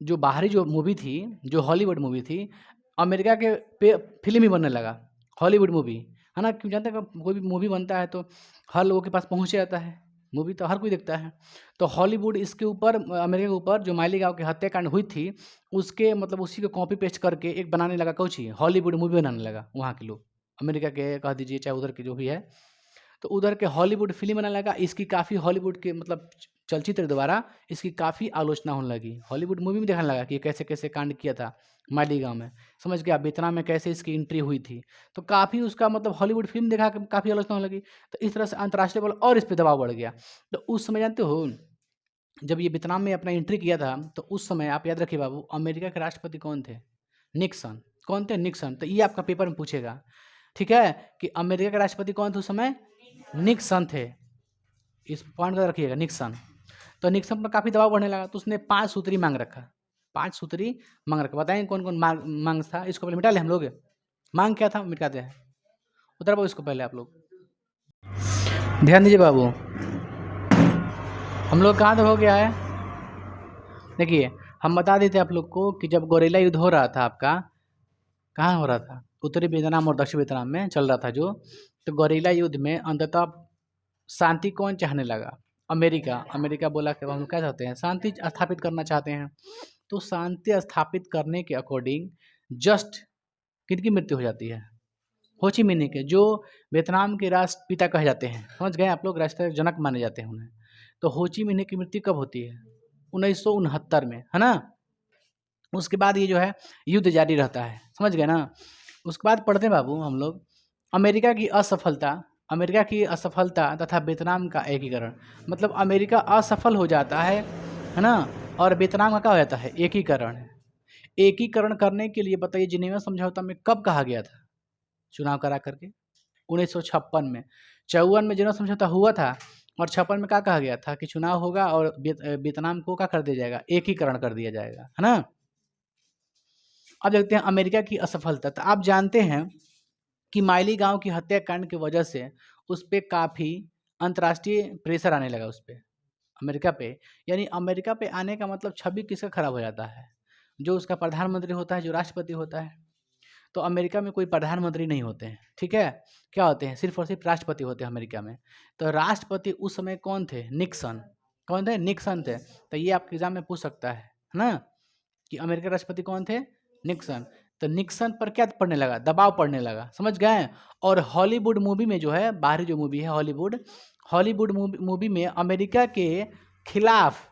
जो बाहरी जो मूवी थी, जो हॉलीवुड मूवी थी, अमेरिका के पे फिल्म ही बनने लगा, हॉलीवुड मूवी, है ना। क्यों जानते हैं, कोई भी मूवी बनता है तो हर लोगों के पास पहुँच जाता है, मूवी तो हर कोई देखता है। तो हॉलीवुड इसके ऊपर, अमेरिका के ऊपर जो मालेगांव की हत्याकांड हुई थी, उसके मतलब उसी को कॉपी पेस्ट करके एक बनाने लगा, कौन सी हॉलीवुड मूवी बनाने लगा वहाँ के लोग, अमेरिका के कह दीजिए चाहे उधर के जो भी है। तो उधर के हॉलीवुड फिल्म बनाने लगा, इसकी काफ़ी हॉलीवुड के मतलब चलचित्र द्वारा इसकी काफ़ी आलोचना होने लगी। हॉलीवुड मूवी में दिखाने लगा कि ये कैसे-कैसे कांड किया था मालीगाँव में, समझ गए आप, वियतनाम में कैसे इसकी एंट्री हुई थी। तो काफ़ी उसका मतलब हॉलीवुड फिल्म दिखा के काफ़ी आलोचना होने लगी। तो इस तरह से अंतर्राष्ट्रीय बल और इस पे दबाव बढ़ गया। तो उस समय जानते हो, जब ये वियतनाम में अपना एंट्री किया था, तो उस समय आप याद रखिए बाबू, अमेरिका के राष्ट्रपति कौन थे, निक्सन। कौन थे, निक्सन। तो ये आपका पेपर में पूछेगा, ठीक है, कि अमेरिका के राष्ट्रपति कौन थे उस समय, निक्सन थे। इस पॉइंट को रखिएगा, निक्सन। तो निक्सन पर काफ़ी दबाव बढ़ने लगा, तो उसने 5 सूत्री मांग रखा, 5 सूत्री मांग रखा। बताएंगे कौन कौन मांग था, इसको पहले मिटा ले हम लोग। मांग क्या था, मिटाते हैं, उतर पाओ इसको पहले आप लोग। ध्यान दीजिए बाबू, हम लोग कहाँ तक हो गया है। देखिए, हम बता देते आप लोग को कि जब गोरेला युद्ध हो रहा था आपका, कहाँ हो रहा था, उत्तरी वियतनाम और दक्षिण वियतनाम में चल रहा था जो। तो गोरेला युद्ध में अंततः शांति कौन चाहने लगा, अमेरिका। अमेरिका बोला कि हम लोग क्या चाहते हैं, शांति स्थापित करना चाहते हैं। तो शांति स्थापित करने के अकॉर्डिंग जस्ट किनकी मृत्यु हो जाती है, हो ची मिन्ह के, जो वियतनाम के राष्ट्रपिता कहे जाते हैं, समझ गए आप लोग, राष्ट्र जनक माने जाते हैं उन्हें। तो हो ची मिन्ह की मृत्यु कब होती है, 1969 में, है ना। उसके बाद ये जो है युद्ध जारी रहता है, समझ गए ना। उसके बाद पढ़ते हैं बाबू हम लोग, अमेरिका की असफलता, अमेरिका की असफलता तथा वियतनाम का एकीकरण। मतलब अमेरिका असफल हो जाता है ना, और वियतनाम का क्या हो जाता है, एकीकरण। एकीकरण करने के लिए बताइए, जिनेवा समझौता में कब कहा गया था, चुनाव करा करके, 1956 में। 54 में जिनेवा समझौता हुआ था, और 56 में क्या कहा गया था कि चुनाव होगा और वियतनाम को क्या कर दिया जाएगा, एकीकरण कर दिया जाएगा, है ना। अब देखते हैं अमेरिका की असफलता। तो आप जानते हैं कि माइली गांव की हत्याकांड की वजह से उस पर काफ़ी अंतर्राष्ट्रीय प्रेशर आने लगा, उस पर, अमेरिका पे। यानी अमेरिका पे आने का मतलब छवि किसका खराब हो जाता है? जो उसका प्रधानमंत्री होता है, जो राष्ट्रपति होता है। तो अमेरिका में कोई प्रधानमंत्री नहीं होते हैं, ठीक है। क्या होते हैं? सिर्फ और सिर्फ राष्ट्रपति होते हैं अमेरिका में। तो राष्ट्रपति उस समय कौन थे? निक्सन। कौन थे? निक्सन थे। तो ये आपके एग्जाम में पूछ सकता है ना, कि अमेरिका राष्ट्रपति कौन थे? निक्सन। तो निक्सन पर क्या पड़ने लगा? दबाव पड़ने लगा, समझ गए। और हॉलीवुड मूवी में जो है, बाहरी जो मूवी है हॉलीवुड, हॉलीवुड मूवी में अमेरिका के खिलाफ,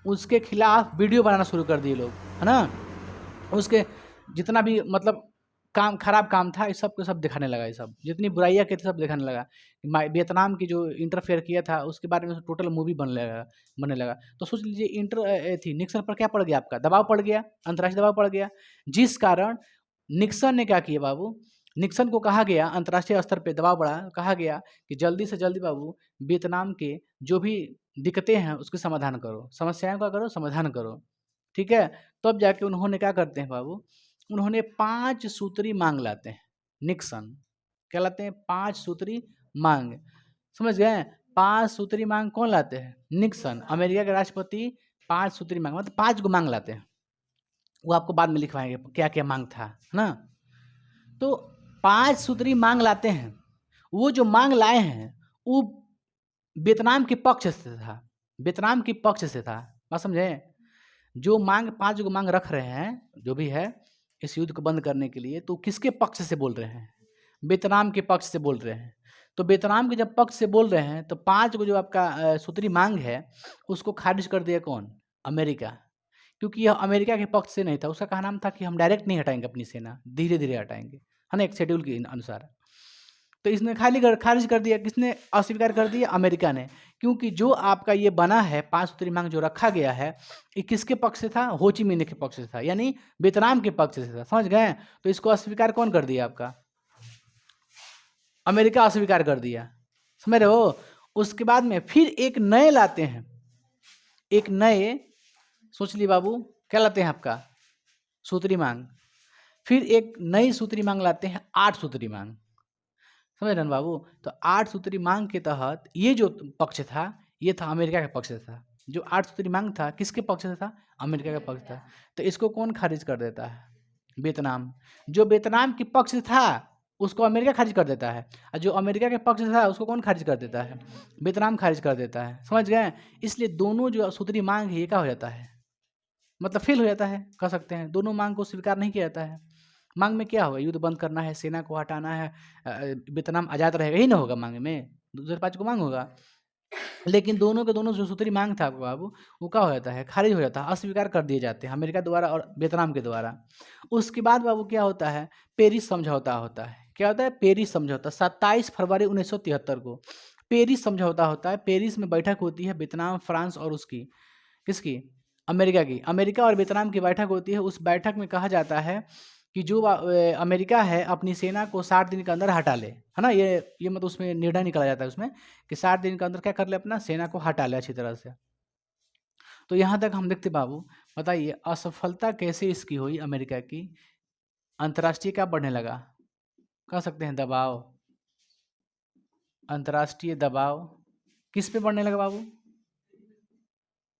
उसके खिलाफ वीडियो बनाना शुरू कर दिए लोग, है ना। उसके जितना भी मतलब काम, खराब काम था, इस सब को सब दिखाने लगा। ये सब जितनी बुराइयाँ की थी सब दिखाने लगा। वियतनाम की जो इंटरफेयर किया था उसके बारे में टोटल मूवी बनने लगा। तो सोच लीजिए थी निक्सन पर क्या पड़ गया? आपका दबाव पड़ गया, अंतर्राष्ट्रीय दबाव पड़ गया, जिस कारण निक्सन ने क्या किया बाबू, निक्सन को कहा गया, अंतर्राष्ट्रीय स्तर पे दबाव बढ़ा, कहा गया कि जल्दी से जल्दी बाबू वियतनाम के जो भी दिक्कतें हैं उसके समाधान करो, समस्याओं का करो समाधान करो, ठीक है। तब जाके उन्होंने क्या करते हैं बाबू, उन्होंने 5 सूत्री मांग लाते हैं। निक्सन क्या लाते हैं? 5 सूत्री मांग, समझ गए। 5 सूत्री मांग कौन लाते हैं? निक्सन, अमेरिका के राष्ट्रपति। 5 सूत्री मांग मतलब 5 गो मांग लाते हैं। वो आपको बाद में लिखवाएंगे क्या क्या मांग था, है ना। तो 5 सूत्री मांग लाते हैं। वो जो मांग लाए हैं वो वियतनाम के पक्ष से था, वियतनाम के पक्ष से था, बात समझे। जो मांग 5 गो मांग रख रहे हैं जो भी है इस युद्ध को बंद करने के लिए, तो किसके पक्ष से बोल रहे हैं? वियतनाम के पक्ष से बोल रहे हैं। तो वियतनाम के जब पक्ष से बोल रहे हैं तो 5 गो जो आपका सूत्री मांग है उसको खारिज कर दिया कौन? अमेरिका। क्योंकि यह अमेरिका के पक्ष से नहीं था, उसका कहा नाम था कि हम डायरेक्ट नहीं हटाएंगे अपनी सेना, धीरे धीरे हटाएंगे, है ना, एक शेड्यूल के अनुसार। तो इसने खारिज कर दिया। किसने अस्वीकार कर दिया? अमेरिका ने। क्योंकि जो आपका ये बना है 5 सूत्री मांग जो रखा गया है, ये किसके पक्ष से था? हो ची मिन्ह के पक्ष से था, यानी वियतनाम के पक्ष से था, समझ गए। तो इसको अस्वीकार कौन कर दिया? आपका अमेरिका अस्वीकार कर दिया, समझ रहे हो। उसके बाद में फिर एक नए लाते हैं, एक नए, सोच ली बाबू, क्या लाते हैं आपका? सूत्री मांग। फिर एक नई सूत्री मांग लाते हैं, 8 सूत्री मांग, समझ रहे हैं बाबू। तो 8 सूत्री मांग के तहत ये जो पक्ष था ये था अमेरिका के पक्ष से था। जो 8 सूत्री मांग था किसके पक्ष से था? अमेरिका का पक्ष था। तो इसको कौन खारिज कर देता है? वियतनाम। जो वियतनाम के पक्ष से था उसको अमेरिका खारिज कर देता है, और जो अमेरिका के पक्ष से था उसको कौन खारिज कर देता है? वियतनाम खारिज कर देता है, समझ गए। इसलिए दोनों जो सूत्री मांग है ये क्या हो जाता है? मतलब फेल हो जाता है, कह सकते हैं। दोनों मांग को स्वीकार नहीं किया जाता है। मांग में क्या होगा? युद्ध बंद करना है, सेना को हटाना है, वियतनाम आज़ाद रहेगा, यही ना होगा मांग में। दूसरे 5 को मांग होगा। लेकिन दोनों के दोनों जो सूत्री मांग था बाबू, वो क्या हो जाता है? खारिज हो जाता है, अस्वीकार कर दिए जाते हैं अमेरिका द्वारा और वियतनाम के द्वारा। उसके बाद बाबू क्या होता है? पेरिस समझौता होता है। क्या होता है? पेरिस समझौता। 27 फरवरी 1973 को पेरिस समझौता होता है। पेरिस में बैठक होती है वियतनाम, फ्रांस और उसकी, किसकी? अमेरिका की। अमेरिका और वियतनाम की बैठक होती है। उस बैठक में कहा जाता है कि जो अमेरिका है अपनी सेना को 60 दिन के अंदर हटा ले, है ना। ये मतलब उसमें निर्णय निकाला जाता है उसमें कि 60 दिन के अंदर क्या कर ले, अपना सेना को हटा ले अच्छी तरह से। तो यहाँ तक हम देखते बाबू, बताइए असफलता कैसे इसकी हुई अमेरिका की? अंतर्राष्ट्रीय क्या बढ़ने लगा? कह सकते हैं दबाव, अंतर्राष्ट्रीय दबाव किस पे बढ़ने लगा बाबू?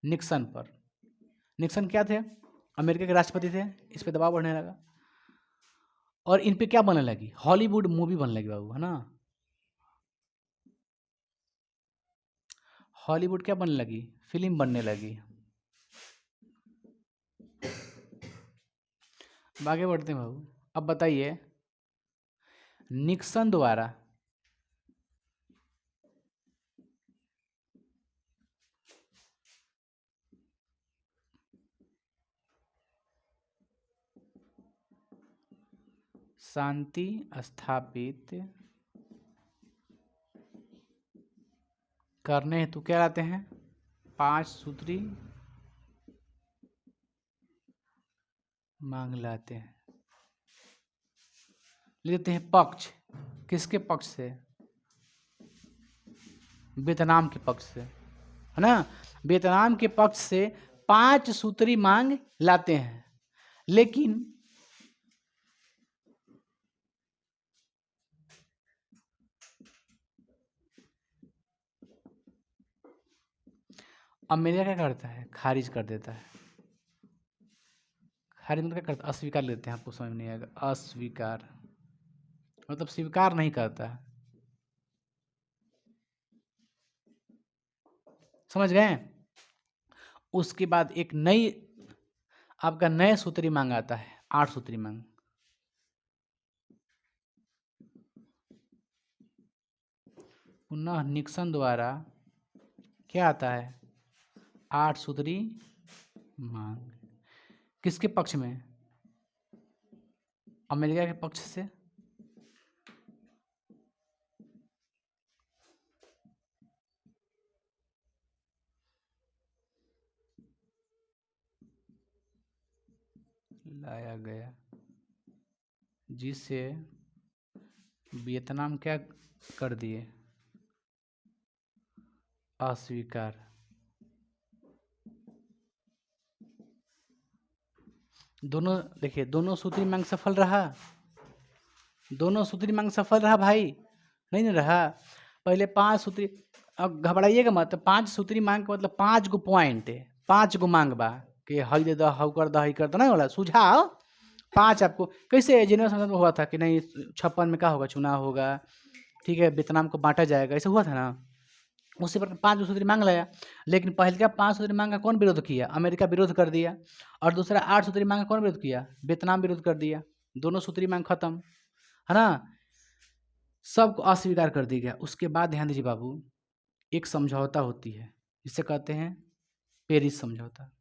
निक्सन पर। निक्सन क्या थे? अमेरिका के राष्ट्रपति थे, इस पे दबाव बढ़ने लगा। और इन पे क्या बनने लगी? हॉलीवुड मूवी बनने लगी बाबू, है ना। हॉलीवुड क्या बनने लगी? फिल्म बनने लगी। अब आगे बढ़ते हैं बाबू। अब बताइए निक्सन द्वारा शांति स्थापित करने हेतु क्या लाते हैं? 5 सूत्री मांग लाते हैं। लेते हैं पक्ष, किसके पक्ष से? वियतनाम के पक्ष से, है ना। वियतनाम के पक्ष से 5 सूत्री मांग लाते हैं। लेकिन अमेरिका क्या करता है? खारिज कर देता है। खारिज मतलब क्या करता है? अस्वीकार लेते हैं, आपको समझ में नहीं आएगा। अस्वीकार मतलब स्वीकार नहीं करता है। समझ गए? उसके बाद एक नई आपका नए सूत्री मांग आता है, 8 सूत्री मांग। पुनः निक्सन द्वारा क्या आता है? 8 सूत्री मांग। किसके पक्ष में? अमेरिका के पक्ष से। लाया गया, जिसे वियतनाम क्या कर दिए? अस्वीकार। दोनों देखिए, दोनों सूत्री मांग सफल रहा। दोनों सूत्री मांग सफल रहा भाई, नहीं ना रहा? पहले 5 सूत्री, अब घबराइएगा मत। 5 सूत्री मांग का मतलब 5 गो पॉइंट है, 5 गो मांग बा कि हई दे दो, हऊ कर दो, हई कर दो, ना वाला सुझाव। 5 आपको कैसे जनरल संसद में हुआ था कि नहीं 56 में क्या होगा, चुनाव होगा, ठीक है, वियतनाम को बांटा जाएगा, ऐसा हुआ था ना। उसी पर 5 सूत्री मांग लाया। लेकिन पहले का 5 सूत्री मांग का कौन विरोध किया? अमेरिका विरोध कर दिया। और दूसरा 8 सूत्री मांग का कौन विरोध किया? वियतनाम विरोध कर दिया। दोनों सूत्री मांग खत्म, है ना? सबको अस्वीकार कर दिया गया। उसके बाद ध्यान दीजिए बाबू, एक समझौता होती है, जिसे कहते हैं पेरिस समझौता।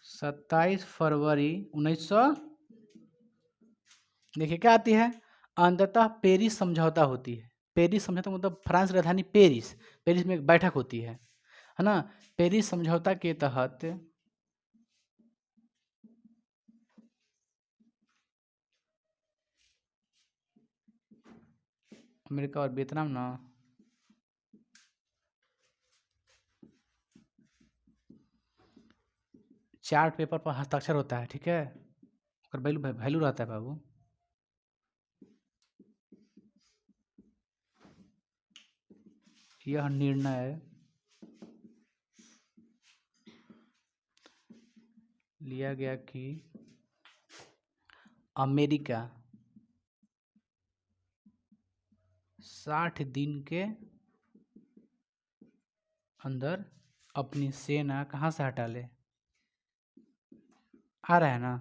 सत्ताईस फरवरी 1900, देखिए क्या आती है? अंततः पेरिस समझौता होती है। पेरिस समझौता मतलब फ्रांस की राजधानी पेरिस, पेरिस में एक बैठक होती है ना? पेरिस समझौता के तहत अमेरिका और वियतनाम ना चार्ट पेपर पर हस्ताक्षर होता है, ठीक है? और वैल्यू वैल्यू रहता है बाबू। यह निर्णय लिया गया कि अमेरिका 60 दिन के अंदर अपनी सेना कहाँ से हटा ले? आ रहा है ना?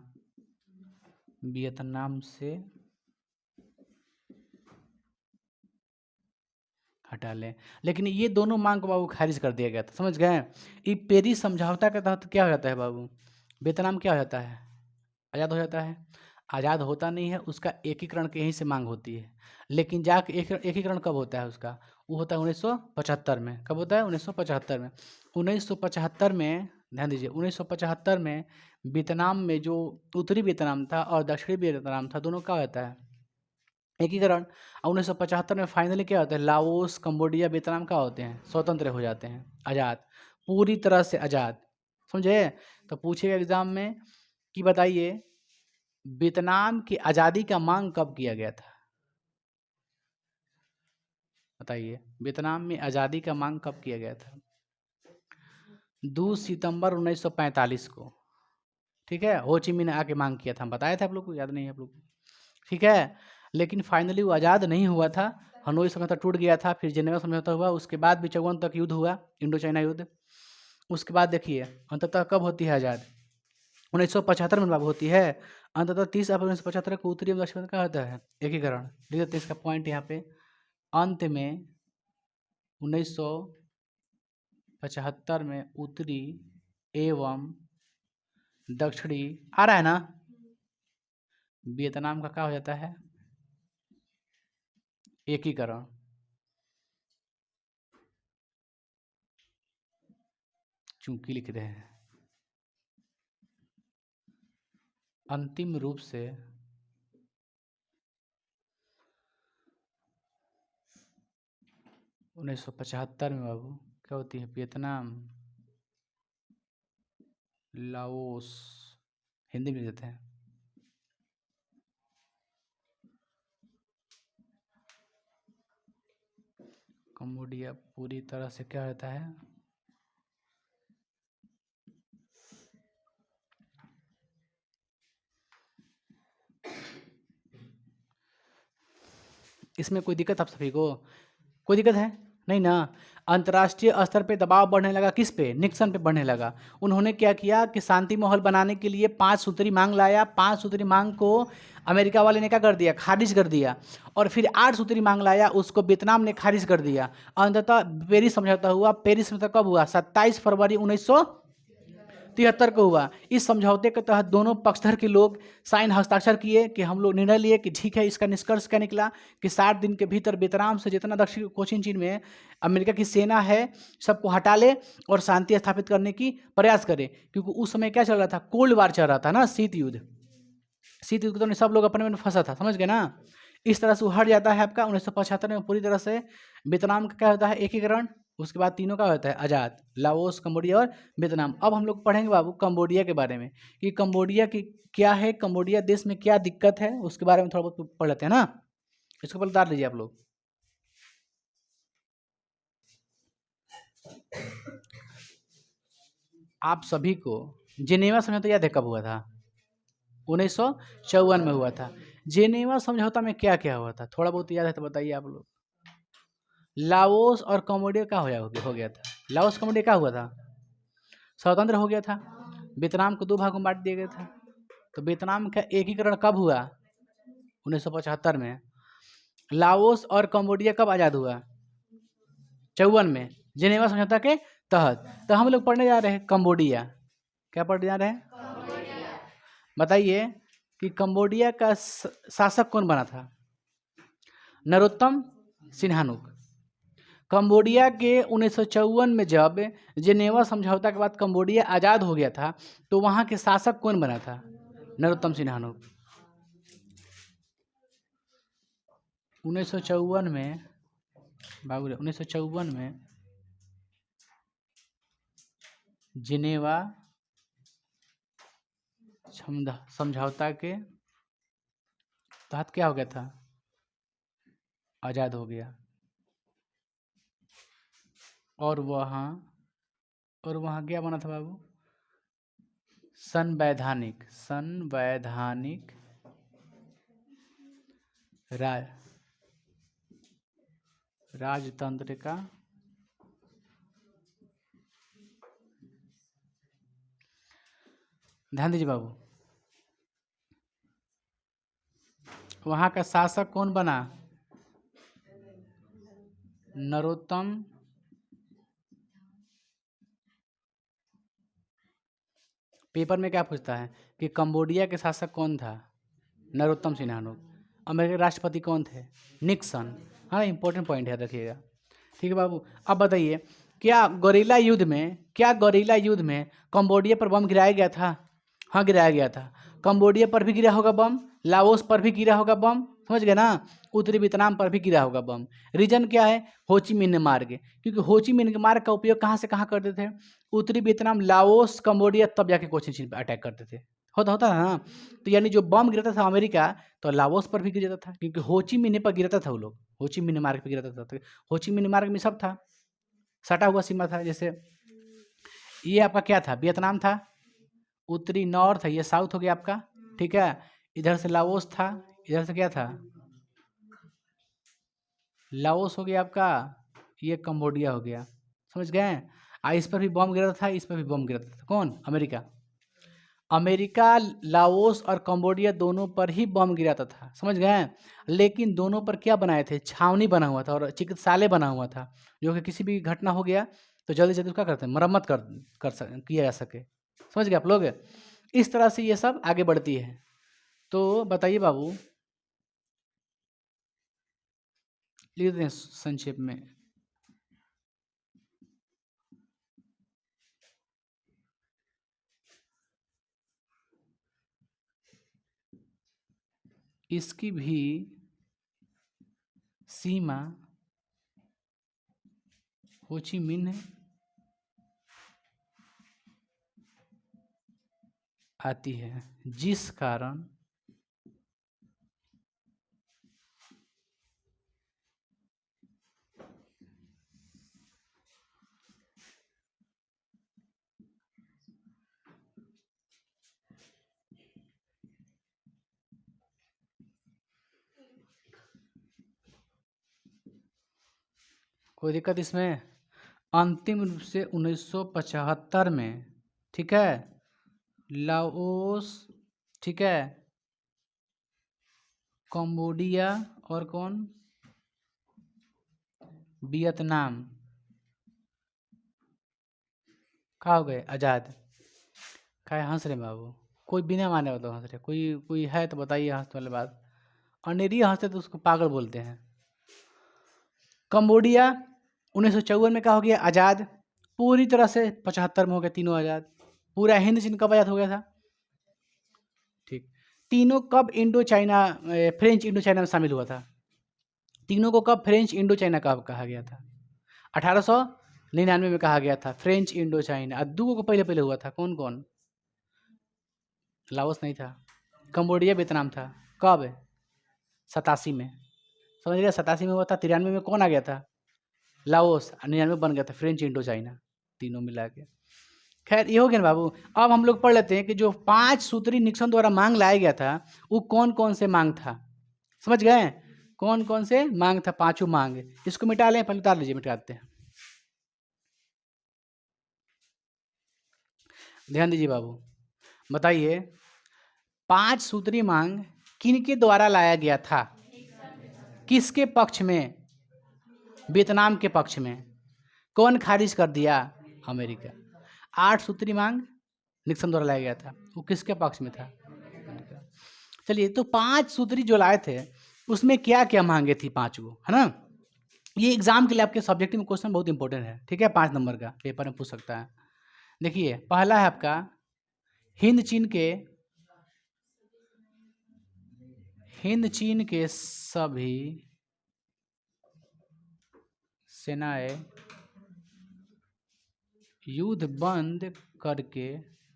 वियतनाम से हटा लें। लेकिन ये दोनों मांग को बाबू खारिज कर दिया गया था, समझ गए? ये पेरिस समझौता के तहत क्या हो जाता है बाबू? वियतनाम क्या हो जाता है? आज़ाद हो जाता है। आज़ाद होता नहीं है, उसका एकीकरण के यहीं से मांग होती है। लेकिन जाके एकीकरण कब होता है उसका? वो होता है 1975 में। कब होता है? 1975 में। 1975 में ध्यान दीजिए, 1975 में वियतनाम में जो उत्तरी वियतनाम था और दक्षिणी वियतनाम था, दोनों का होता है एकीकरण। और 1975 में फाइनली क्या होता है? लाओस, कंबोडिया, वियतनाम का होते हैं, स्वतंत्र हो जाते हैं, आज़ाद, पूरी तरह से आज़ाद। समझे? तो पूछेगा एग्जाम में कि बताइए वियतनाम की आज़ादी का मांग कब किया गया था? बताइए वियतनाम में आज़ादी का मांग कब किया गया था? 2 सितंबर 1945 को, ठीक है? हो ची मिन्ह ने आके मांग किया था, हम बताए थे आप लोग को, याद नहीं है आप लोग को? ठीक है। लेकिन फाइनली वो आज़ाद नहीं हुआ था। हनोई समझौता टूट गया था, फिर जेनेवा समझौता हुआ, उसके बाद भी 54 तक युद्ध हुआ, इंडो चाइना युद्ध। उसके बाद देखिए अंततः कब होती है आज़ाद? 1975 में बाबू होती है। अंततः 30 अप्रैल 1975 को उत्तरी एवं दक्षिण में क्या होता है? एकीकरण। लिख देते हैं इसका पॉइंट यहाँ पे। अंत में 1975 में उत्तरी एवं दक्षिणी आ रहा है ना? वियतनाम का क्या हो जाता है? एकीकरण। चूंकि लिख रहे हैं अंतिम रूप से 1975 में बाबू क्या होती है? वियतनाम, लाओस हिंदी में लिख देते हैं। कंबोडिया पूरी तरह से क्या होता है? इसमें कोई दिक्कत आप सभी को? कोई दिक्कत है नहीं ना? अंतर्राष्ट्रीय स्तर पे दबाव बढ़ने लगा, किस पे? निक्सन पे बढ़ने लगा। उन्होंने क्या किया कि शांति माहौल बनाने के लिए 5 सूत्री मांग लाया। 5 सूत्री मांग को अमेरिका वाले ने क्या कर दिया? खारिज कर दिया। और फिर 8 सूत्री मांग लाया, उसको वियतनाम ने खारिज कर दिया। अंततः पेरिस समझौता हुआ। पेरिस समझौता कब हुआ? 27 फरवरी 1973 को हुआ। इस समझौते के तहत दोनों पक्षधर के लोग साइन हस्ताक्षर किए कि हम लोग निर्णय लिए कि ठीक है। इसका निष्कर्ष क्या निकला कि 60 दिन के भीतर वियतनाम से जितना दक्षिण कोचिन चीन में अमेरिका की सेना है सबको हटा ले और शांति स्थापित करने की प्रयास करे, क्योंकि उस समय क्या चल रहा था? कोल्ड वार चल रहा था ना, शीत युद्ध। शीत युद्ध तो सब लोग अपने में फंसा था, समझ गए ना? इस तरह से वो हट जाता है आपका 1975 में पूरी तरह से। वियतनाम का क्या होता है? एकीकरण। उसके बाद तीनों का होता है आज़ाद, लाओस, कंबोडिया और वियतनाम। अब हम लोग पढ़ेंगे बाबू कंबोडिया के बारे में कि कंबोडिया की क्या है, कंबोडिया देश में क्या दिक्कत है, उसके बारे में थोड़ा बहुत पढ़ लेते हैं ना। इसको पहले उतार लीजिए आप लोग। आप सभी को जेनेवा समझौता याद है कब हुआ था? 1954 में हुआ था। जेनेवा समझौता में क्या क्या हुआ था? थोड़ा बहुत याद है तो बताइए आप लोग। लाओस और कंबोडिया का हो गया था। लाओस कंबोडिया क्या हुआ था? स्वतंत्र हो गया था। वियतनाम को 2 भागों में बांट दिया गया था। तो वियतनाम का एकीकरण कब हुआ? 1975 में। लाओस और कंबोडिया कब आज़ाद हुआ? 54 में, जेनेवा समझौता के तहत। तो हम लोग पढ़ने जा रहे हैं कंबोडिया। क्या पढ़ने जा रहे हैं? बताइए कि कंबोडिया का शासक कौन बना था? नरोत्तम सिन्हानुक। कंबोडिया के 1954 में जब जेनेवा समझौता के बाद कंबोडिया आज़ाद हो गया था, तो वहाँ के शासक कौन बना था? नरोत्तम सिन्हानुक। 1954 में बाबू 1954 में जिनेवा समझौता के तहत क्या हो गया था? आज़ाद हो गया। और वहाँ क्या बना था बाबू? संवैधानिक राजतंत्र का ध्यान दीजिए बाबू। वहाँ का शासक कौन बना? नरोत्तम पेपर में क्या पूछता है कि कंबोडिया के शासक कौन था? नरोत्तम सिन्हानुक। अमेरिकी राष्ट्रपति कौन थे? निक्सन। हाँ, इंपॉर्टेंट पॉइंट है, रखिएगा। ठीक है बाबू। अब बताइए क्या गोरिल्ला युद्ध में कंबोडिया पर बम गिराया गया था? हाँ, गिराया गया था। कंबोडिया पर भी गिरा होगा बम, लाओस पर भी गिरा होगा बम, समझ गए ना? उत्तरी वियतनाम पर भी गिरा होगा बम। रीजन क्या है? होची मिन्ह मार्ग। क्योंकि होची मिन्ह मार्ग का उपयोग कहाँ से कहाँ करते थे? उत्तरी वियतनाम, लाओस, कंबोडिया, तब जाके कोचिन चीन पर अटैक करते थे। होता था ना। तो यानी जो बम गिरता था अमेरिका, तो लाओस पर भी गिर जाता था, क्योंकि होची मिन्ह पर गिरता था वो लोग। होची मिन्ह मार्ग पर गिरता था। तो होची मिन्ह मार्ग में सब था, सटा हुआ सीमा था। जैसे ये आपका क्या था? वियतनाम था, उत्तरी नॉर्थ है, ये साउथ हो गया आपका। ठीक है, इधर से लाओस था, इधर से क्या था? लाओस हो गया आपका, ये कंबोडिया हो गया। समझ गए? इस पर भी बम गिरता था, इस पर भी बम गिरता था। कौन? अमेरिका लाओस और कंबोडिया दोनों पर ही बम गिराता था, समझ गए? लेकिन दोनों पर क्या बनाए थे? छावनी बना हुआ था और चिकित्सालय बना हुआ था, जो कि किसी भी घटना हो गया तो जल्दी जल्दी उसका करते हैं मरम्मत किया जा सके। समझ गए आप लोग? इस तरह से ये सब आगे बढ़ती है। तो बताइए बाबू, लिख देते हैं संक्षेप में। इसकी भी सीमा होची मिन्ह आती है, जिस कारण कोई दिक्कत इसमें? अंतिम रूप से 1975 में, ठीक है, लाओस, ठीक है, कंबोडिया और कौन, वियतनाम, कहाँ हो गए आज़ाद। क्या हंस रहे बाबू? कोई बिना माने हो तो हंस रहे, कोई है तो बताइए हंसने वाली बात। अनेरी हंसते तो उसको पागल बोलते हैं। कंबोडिया 1954 में क्या हो गया आज़ाद, पूरी तरह से 75 में हो गया तीनों आज़ाद। पूरा हिंद चीन कब आज़ाद हो गया था? ठीक। तीनों कब Indo China French Indo China में शामिल हुआ था? तीनों को कब फ्रेंच इंडो चाइना कब कहा गया था? 1899 में कहा गया था फ्रेंच इंडो चाइना। दो को पहले पहले हुआ था, कौन कौन? लाओस नहीं था, कंबोडिया वियतनाम था। कब? 87 में, समझ गया? 87 में हुआ था। 93 में कौन आ गया था? लाओस। 99 बन गया था फ्रेंच इंडो चाइना, तीनों मिला के। खैर ये हो गया ना बाबू। अब हम लोग पढ़ लेते हैं कि जो 5 सूत्री निक्सन द्वारा मांग लाया गया था वो कौन कौन से मांग था। समझ गए? कौन कौन से मांग था? पांचों मांग। इसको मिटा लें, पहले उतार लीजिए, मिटाते हैं। ध्यान दीजिए बाबू, बताइए 5 सूत्री मांग किनके द्वारा लाया गया था? किसके पक्ष में? वियतनाम के पक्ष में। कौन खारिज कर दिया? अमेरिका। 8 सूत्री मांग निक्सन द्वारा लाया गया था, वो किसके पक्ष में था? चलिए, तो 5 सूत्री जो लाए थे उसमें क्या क्या मांगे थी? 5 गो, है ना? ये एग्जाम के लिए आपके सब्जेक्टिव में क्वेश्चन बहुत इंपॉर्टेंट है, ठीक है? 5 नंबर का पेपर में पूछ सकता है। देखिए, पहला है आपका हिंद चीन के सभी सेनाएं युद्ध बंद करके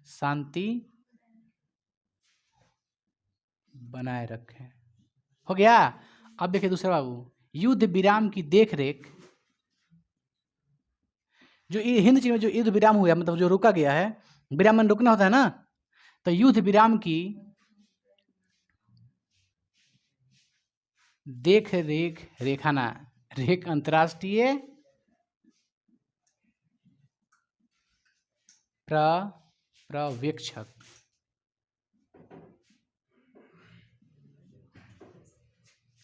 शांति बनाए रखें। हो गया? अब देखिए दूसरा बाबू, युद्ध विराम की देखरेख। जो ये हिंद चीन में जो युद्ध विराम हुआ, मतलब जो रुका गया है, विराम में रुकना होता है ना, तो युद्ध विराम की देख रेख, रेखाना रेख अंतर्राष्ट्रीय पर्यवेक्षक।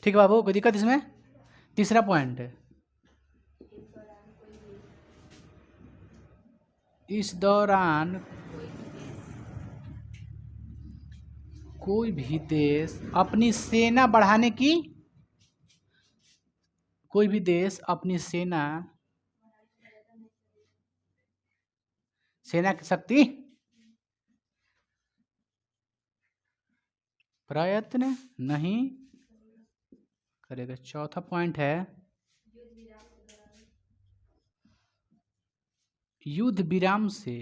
ठीक है बाबू, कोई दिक्कत इसमें? तीसरा पॉइंट, इस दौरान कोई भी देश अपनी सेना बढ़ाने की, कोई भी देश अपनी सेना की शक्ति प्रयत्न नहीं करेगा। चौथा पॉइंट है युद्ध विराम से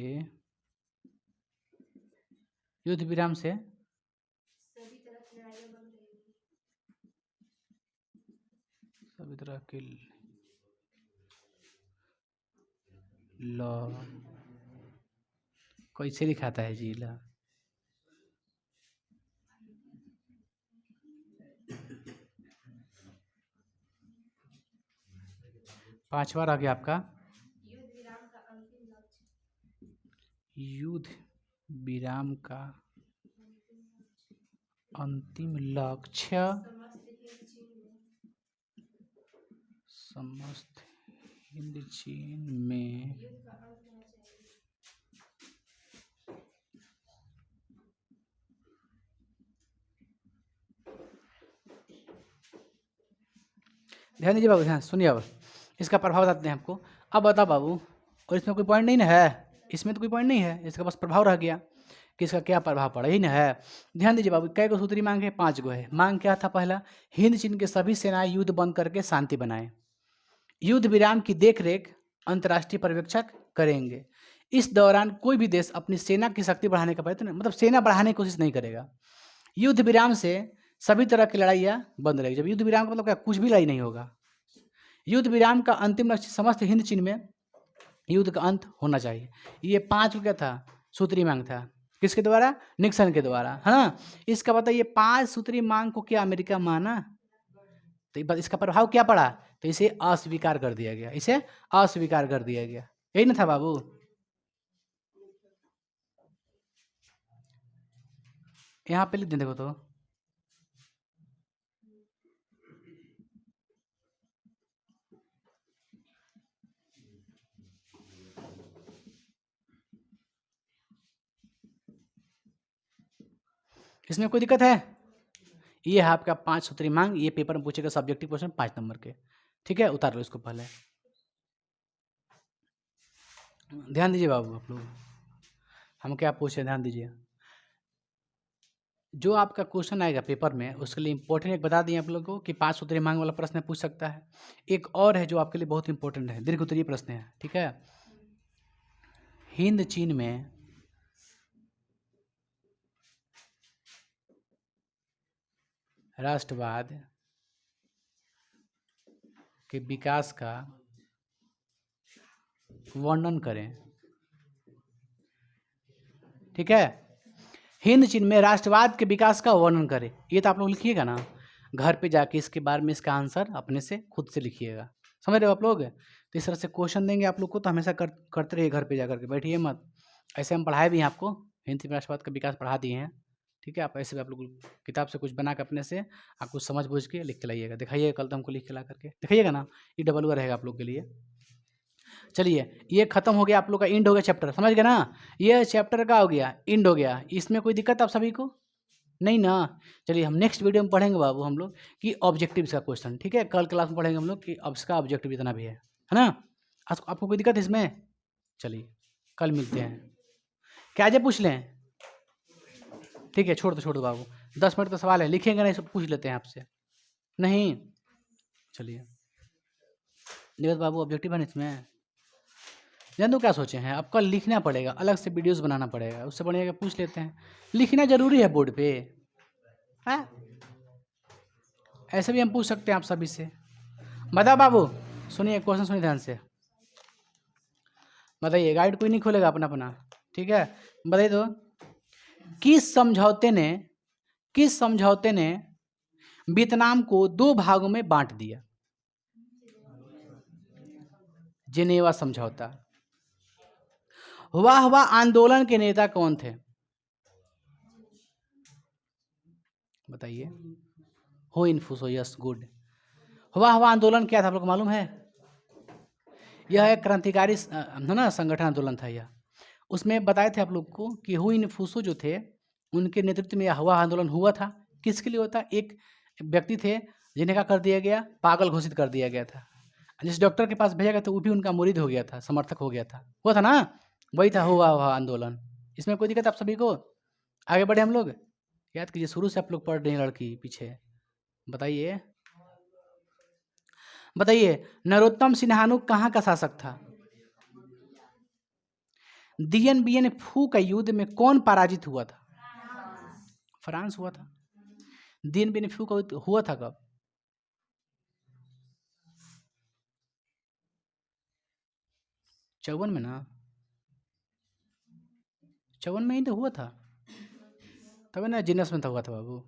सभी तरह के लॉ कैसे दिखाता है जी? ला पांचवा रह गया आपका युद्ध विराम का अंतिम लक्ष्य समस्त हिंद चीन में ध्यान दीजिए बाबू, ध्यान सुनिए। अब इसका प्रभाव बताते हैं आपको। अब बताओ बाबू, और इसमें कोई पॉइंट नहीं ना है? इसमें तो कोई पॉइंट नहीं है, इसका बस प्रभाव रह गया कि इसका क्या प्रभाव पड़ा, ही ना है? ध्यान दीजिए बाबू, कै गो सूत्री मांग है? 5 गो है। मांग क्या था? पहला, हिंद चीन के सभी सेनाएं युद्ध बंद करके शांति बनाए, युद्ध विराम की देखरेख अंतर्राष्ट्रीय पर्यवेक्षक करेंगे, इस दौरान कोई भी देश अपनी सेना की शक्ति बढ़ाने का प्रयत्न, मतलब सेना बढ़ाने की कोशिश नहीं करेगा। युद्ध विराम से सभी तरह की लड़ाइयाँ बंद रहेगी। जब युद्ध विराम का मतलब क्या, कुछ भी लड़ाई नहीं होगा। युद्ध विराम का अंतिम लक्ष्य समस्त हिंद चीन में युद्ध का अंत होना चाहिए। ये 5 क्या था, सूत्री मांग था। किसके द्वारा? निक्सन के द्वारा, है ना। इसका मतलब ये 5 सूत्री मांग को क्या अमेरिका माना, तो इसका प्रभाव क्या पड़ा, तो इसे अस्वीकार कर दिया गया, इसे अस्वीकार कर दिया गया। यही ना था बाबू। यहाँ पे लिख दें, देखो तो इसमें कोई दिक्कत है? ये है आपका 5 सूत्री मांग। ये पेपर में पूछेगा सब्जेक्टिव क्वेश्चन 5 नंबर के, ठीक है। उतार लो इसको पहले। ध्यान दीजिए बाबू, आप लोग हम क्या पूछे, ध्यान दीजिए। जो आपका क्वेश्चन आएगा पेपर में, उसके लिए इंपॉर्टेंट एक बता दिए आप लोगों को कि 5 सूत्री मांग वाला प्रश्न पूछ सकता है। एक और है जो आपके लिए बहुत इंपॉर्टेंट है, दीर्घ उत्तरीय प्रश्न है, ठीक है। हिंद चीन में राष्ट्रवाद के विकास का वर्णन करें, ठीक है। हिंद चीन में राष्ट्रवाद के विकास का वर्णन करें, ये तो आप लोग लिखिएगा ना घर पे जाके, इसके बारे में इसका आंसर अपने से खुद से लिखिएगा। समझ रहे हो आप लोग? तो इस तरह से क्वेश्चन देंगे आप लोग को, तो हमेशा करते रहिए घर पे जा करके, बैठिए मत। ऐसे हम पढ़ाए भी हैं आपको, हिंद चीन राष्ट्रवाद का विकास पढ़ा दिए हैं, ठीक है। आप ऐसे भी आप लोग किताब से कुछ बना के अपने से आप कुछ समझ बूझ के लिख के लाइएगा, दिखाइएगा कल तो हमको लिख के ला करके दिखाइएगा ना, ये डबल हुआ रहेगा आप लोग के लिए। चलिए, ये खत्म हो गया आप लोग का, इंड हो गया चैप्टर, समझ गए ना। ये चैप्टर का हो गया, इंड हो गया। इसमें कोई दिक्कत आप सभी को नहीं ना? चलिए, हम नेक्स्ट वीडियो में पढ़ेंगे बाबू हम लोग कि ऑब्जेक्टिव का क्वेश्चन, ठीक है। कल क्लास में पढ़ेंगे हम लोग कि अब इसका ऑब्जेक्टिव इतना भी है ना। आपको कोई दिक्कत है इसमें? चलिए, कल मिलते हैं। क्या आज पूछ लें? ठीक है, छोड़ दो बाबू, 10 मिनट का सवाल है, लिखेंगे नहीं, सब पूछ लेते हैं आपसे। नहीं, चलिए निगत बाबू, ऑब्जेक्टिव है ना इसमें। जान दो क्या सोचे हैं, आपका लिखना पड़ेगा, अलग से वीडियोस बनाना पड़ेगा, उससे बढ़िया पूछ लेते हैं। लिखना जरूरी है बोर्ड पे, है? ऐसे भी हम पूछ सकते हैं आप सभी से। बताओ बाबू, सुनिए क्वेश्चन, सुनिए ध्यान से, बताइए। गाइड कोई नहीं खोलेगा अपना अपना, ठीक है। बताइए तो, किस समझौते ने वियतनाम को 2 भागों में बांट दिया? जिनेवा समझौता। हुआ आंदोलन के नेता कौन थे? बताइए। हो इनफुसो, यस, गुड। हुआ आंदोलन क्या था आप लोग को मालूम है? यह एक क्रांतिकारी है ना, संगठन आंदोलन था यह। उसमें बताए थे आप लोग को कि हु इनफुसो जो थे, उनके नेतृत्व में यह हुआ आंदोलन हुआ था। किसके लिए होता? एक व्यक्ति थे जिन्हें क्या कर दिया गया, पागल घोषित कर दिया गया था। जिस डॉक्टर के पास भेजा गया था वो भी उनका मुरीद हो गया था, समर्थक हो गया था, हुआ था ना, वही था हुआ आंदोलन। इसमें कोई दिक्कत आप सभी को? आगे बढ़े हम लोग, याद कीजिए, शुरू से आप लोग पढ़ रहे हैं लड़की पीछे। बताइए, नरोत्तम सिन्हानु कहाँ का शासक था? दियन बियन फू का युद्ध में कौन पराजित हुआ था? फ्रांस हुआ था। दियन बियन फू का युद्ध हुआ था कब? 54 में ना, 54 में ही तो हुआ था, तब ना जिनस में था, हुआ था बाबू।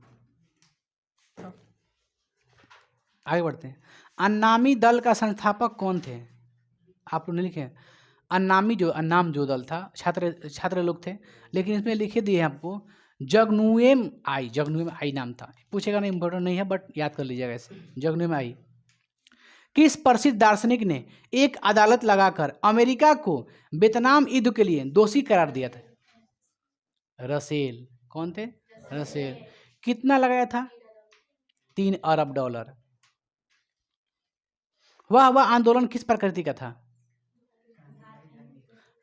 आगे बढ़ते हैं। अन्नामी दल का संस्थापक कौन थे? आप लोग नहीं लिखे? अन्नामी जो अन्नाम जो दल था, छात्र लोग थे, लेकिन इसमें लिखे दिए हैं आपको जगनुएम आई नाम था। पूछेगा नहीं, इंपॉर्टेंट नहीं है, बट याद कर लीजिएगा ऐसे, जगनुएम आई। किस प्रसिद्ध दार्शनिक ने एक अदालत लगाकर अमेरिका को वियतनाम युद्ध के लिए दोषी करार दिया था? रसेल। कौन थे? रसेल। कितना लगाया था? $3 अरब। वह आंदोलन किस प्रकृति का था?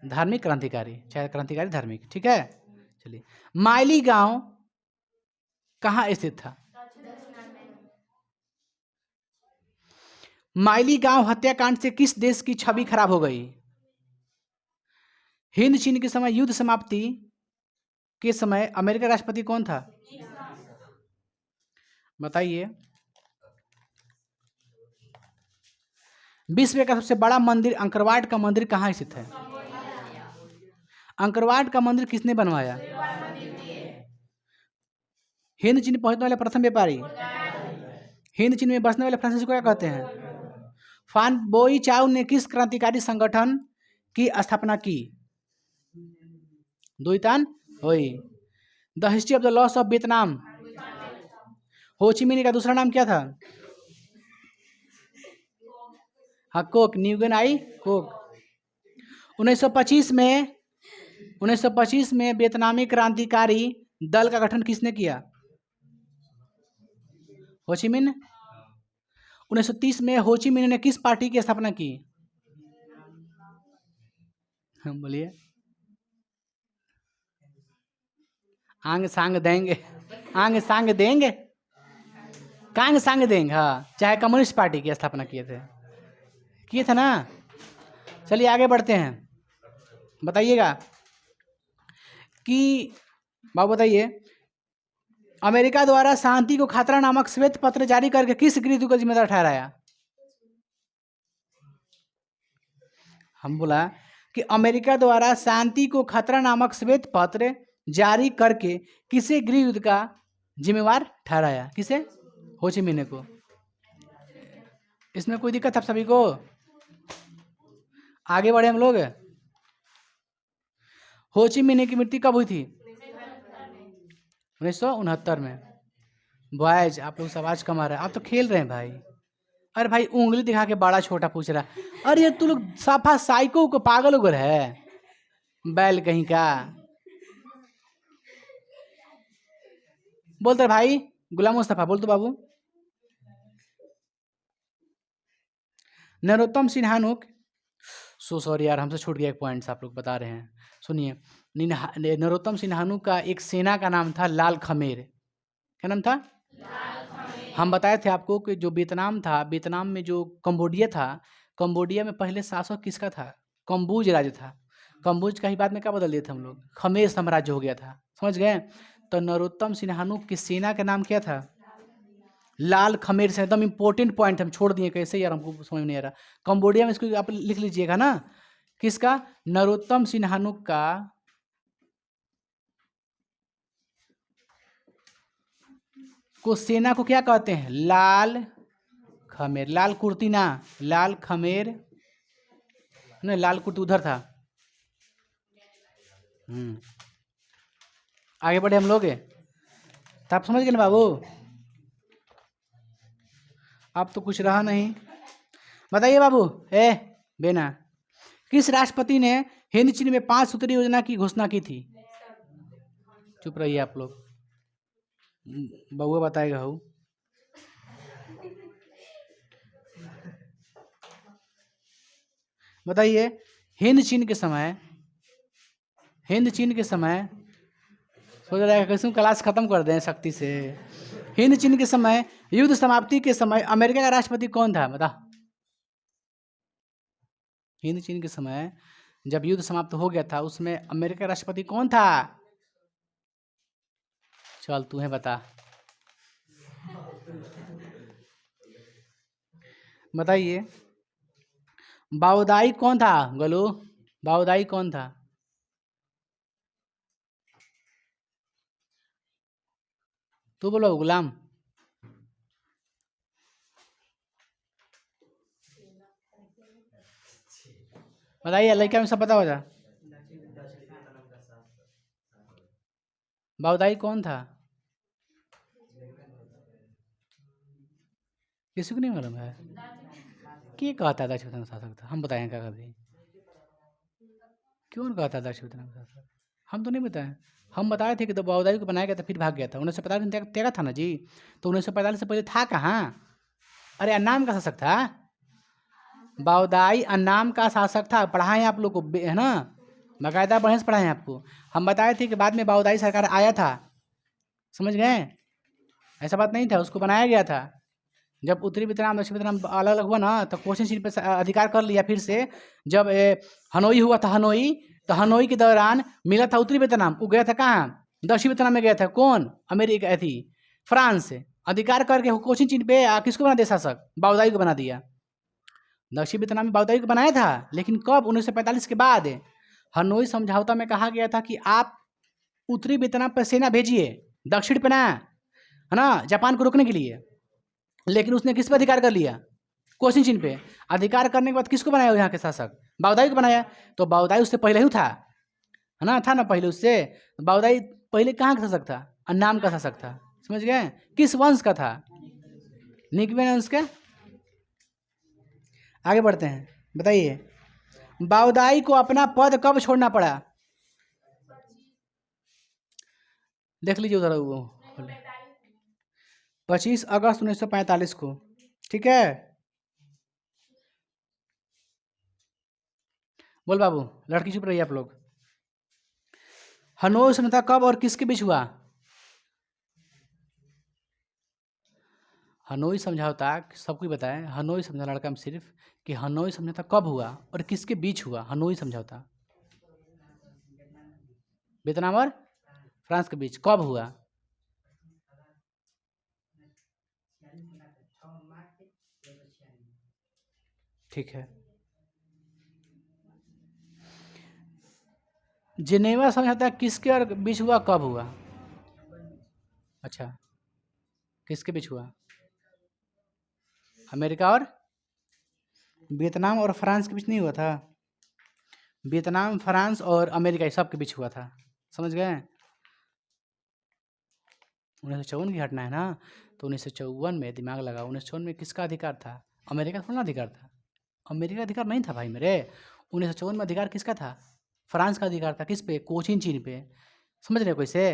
धार्मिक क्रांतिकारी, चाहे क्रांतिकारी धार्मिक, ठीक है। चलिए, माइली गांव कहाँ स्थित था? माइली गांव हत्याकांड से किस देश की छवि खराब हो गई? हिंद चीन के समय युद्ध समाप्ति के समय अमेरिका राष्ट्रपति कौन था? बताइए। विश्व का सबसे बड़ा मंदिर अंकरवाट का मंदिर कहाँ स्थित है? अंकरवाट का मंदिर किसने बनवाया? हिंद चीन पहुंचने वाले प्रथम व्यापारी? हिंद चीन में बसने वाले फ्रांसीसी को क्या कहते हैं? फान बोई चाउ ने किस क्रांतिकारी संगठन की स्थापना की? दुईतान होई। The history of the loss of Vietnam, हो ची मिन्ह का दूसरा नाम क्या था? हाँ, कोक, न्यूगन आई कोक। 1925 में वियतनामी क्रांतिकारी दल का गठन किसने किया? हो ची मिन्ह। 1930 में हो ची मिन्ह ने किस पार्टी की स्थापना की? हम बोलिए। आंग सांग देंगे, आंग सांग देंगे, कांग सांग देंगे। हाँ, चाहे कम्युनिस्ट पार्टी की स्थापना किए थे ना। चलिए आगे बढ़ते हैं। बताइएगा कि बाबू बताइए, अमेरिका द्वारा शांति को खतरा नामक श्वेत पत्र जारी करके किस गृहयुद्ध को जिम्मेदार ठहराया? हम बोला कि अमेरिका द्वारा शांति को खतरा नामक श्वेत पत्र जारी करके किसे गृहयुद्ध का जिम्मेवार ठहराया? किसे? हो ची मिन्ह को। इसमें कोई दिक्कत है सभी को? आगे बढ़े हम लोग। हो ची मिन्ह की मृत्यु कब हुई थी? 1969 में। बॉयज आप लोग आवाज कमा रहे हैं, आप तो खेल रहे हैं भाई। अरे भाई उंगली दिखा के बड़ा छोटा पूछ रहा है। अरे तू लोग साफा साइको को पागल उगर है, बैल कहीं का। बोलते भाई गुलाम मुस्तफा, बोल तो बाबू। नरोत्तम सिन्हानुक, सो सॉरी यार, हमसे छूट गया एक पॉइंट्स, आप लोग बता रहे हैं। सुनिए, नरोत्तम सिन्हानुक का एक सेना का नाम था लाल खमेर। क्या नाम था? हम बताए थे आपको कि जो वियतनाम था, वियतनाम में जो कंबोडिया था, कंबोडिया में पहले शासक किसका था? कंबूज राज्य था। कंबूज का ही बाद में क्या बदल दिया था हम लोग? खमेर साम्राज्य हो गया था। समझ गए? तो नरोत्तम सिन्हानुक की सेना का नाम क्या था? लाल खमेर से। एकदम इंपॉर्टेंट पॉइंट हम छोड़ दिए, कैसे यार हमको समझ नहीं आ रहा। कंबोडिया में इसको आप लिख लीजिएगा ना। किसका? नरोत्तम सिन्हानुक का को सेना को क्या कहते हैं? लाल खमेर। लाल कुर्ती ना, लाल खमेर नहीं, लाल कुर्ती उधर था। आगे बढ़े हम लोग। तो आप समझ गए ना बाबू? अब तो कुछ रहा नहीं। बताइए बाबू। बेना, किस राष्ट्रपति ने हिंद चीन में 5 सूत्री योजना की घोषणा की थी? चुप रहिए आप लोग, बउआ बताएगा। हो बताइए, हिंद चीन के समय सोच रहा है कैसे क्लास खत्म कर दें शक्ति से। हिंद चीन के समय युद्ध समाप्ति के समय अमेरिका का राष्ट्रपति कौन था? बता। हिंद चीन के समय जब युद्ध समाप्त हो गया था, उसमें अमेरिका का राष्ट्रपति कौन था? चल तू है बता। बताइए, बाओदाई कौन था? गोलू, बाओदाई कौन था? तू बोलो गुलाम। बताइए, लड़का में सब पता हो जा। बाओदाई कौन था? किसी को नहीं मालूम है? क्या कहता था दक्षिण शासक था? हम बताएं क्या कभी? क्यों कहता था दक्षिण शासक? हम तो नहीं बताए। हम बताए थे कि तो बाओदाई को बनाया गया था, फिर भाग गया था। 1945 में त्यागा था ना जी। तो 1945 से पहले था कहाँ? अरे अन्नाम का शासक था बाओदाई। अन्नाम का शासक था। पढ़ाएं आप लोग को, है ना, बाकायदा बढ़िया से पढ़ाएं आपको। हम बताए थे कि बाद में बाओदाई सरकार आया था। समझ गए? ऐसा बात नहीं था, उसको बनाया गया था। जब उत्तरी वियतनाम दक्षिण वियतनाम अलग अलग हुआ ना, तो कोचिन चीन पर अधिकार कर लिया फिर से। जब हनोई हुआ था, हनोई तो हनोई के दौरान मिला था उत्तरी वियतनाम, वो गया था कहाँ? दक्षिण वियतनाम में गया था। कौन? अमेरिका थी, फ्रांस। अधिकार करके कोचिन चीन पे किसको बना दिया शासक? बाओदाई को बना दिया। दक्षिण वियतनाम में बाओदाई को बनाया था, लेकिन कब? 1945 के बाद। हनोई समझौता में कहा गया था कि आप उत्तरी वियतनाम पर सेना भेजिए, दक्षिण पे ना, है ना, जापान को रोकने के लिए। लेकिन उसने किस पर अधिकार कर लिया? कोचिन चीन पे। अधिकार करने के बाद किसको बनाया यहाँ के शासक? बाओदाई को बनाया। तो बाओदाई उससे पहले ही था, है ना, था ना पहले उससे। बाओदाई पहले कहाँ का शासक था? अन्नाम का शासक था। समझ गए? किस वंश का था? निकबे वंश का। आगे बढ़ते हैं, बताइए बाओदाई को अपना पद कब छोड़ना पड़ा? देख लीजिए उधर, वो 25 अगस्त 1945 को। ठीक है, बोल बाबू, लड़की चुप रही आप लोग। हनोई समझौता कब और किसके बीच हुआ? हनोई समझौता सबको बताएं। हनोई समझौता लड़का में सिर्फ कि हनोई समझौता कब हुआ और किसके बीच हुआ? हनोई समझौता वियतनाम और फ्रांस के बीच कब हुआ? ठीक है। जिनेवा समझौता किसके और बीच हुआ, कब हुआ? अच्छा, किसके बीच हुआ? अमेरिका और वियतनाम और फ्रांस के बीच नहीं हुआ था? वियतनाम, फ्रांस और अमेरिका सब के बीच हुआ था। समझ गए? 1954 की घटना है ना, तो 1954 में दिमाग लगा, 1954 में किसका अधिकार था? अमेरिका का थोड़ा अधिकार था। अमेरिका का अधिकार नहीं था भाई मेरे। 1954 में अधिकार किसका था? फ्रांस का अधिकार था। किस पे? कोचिन चीन पे। समझ रहे हो कैसे?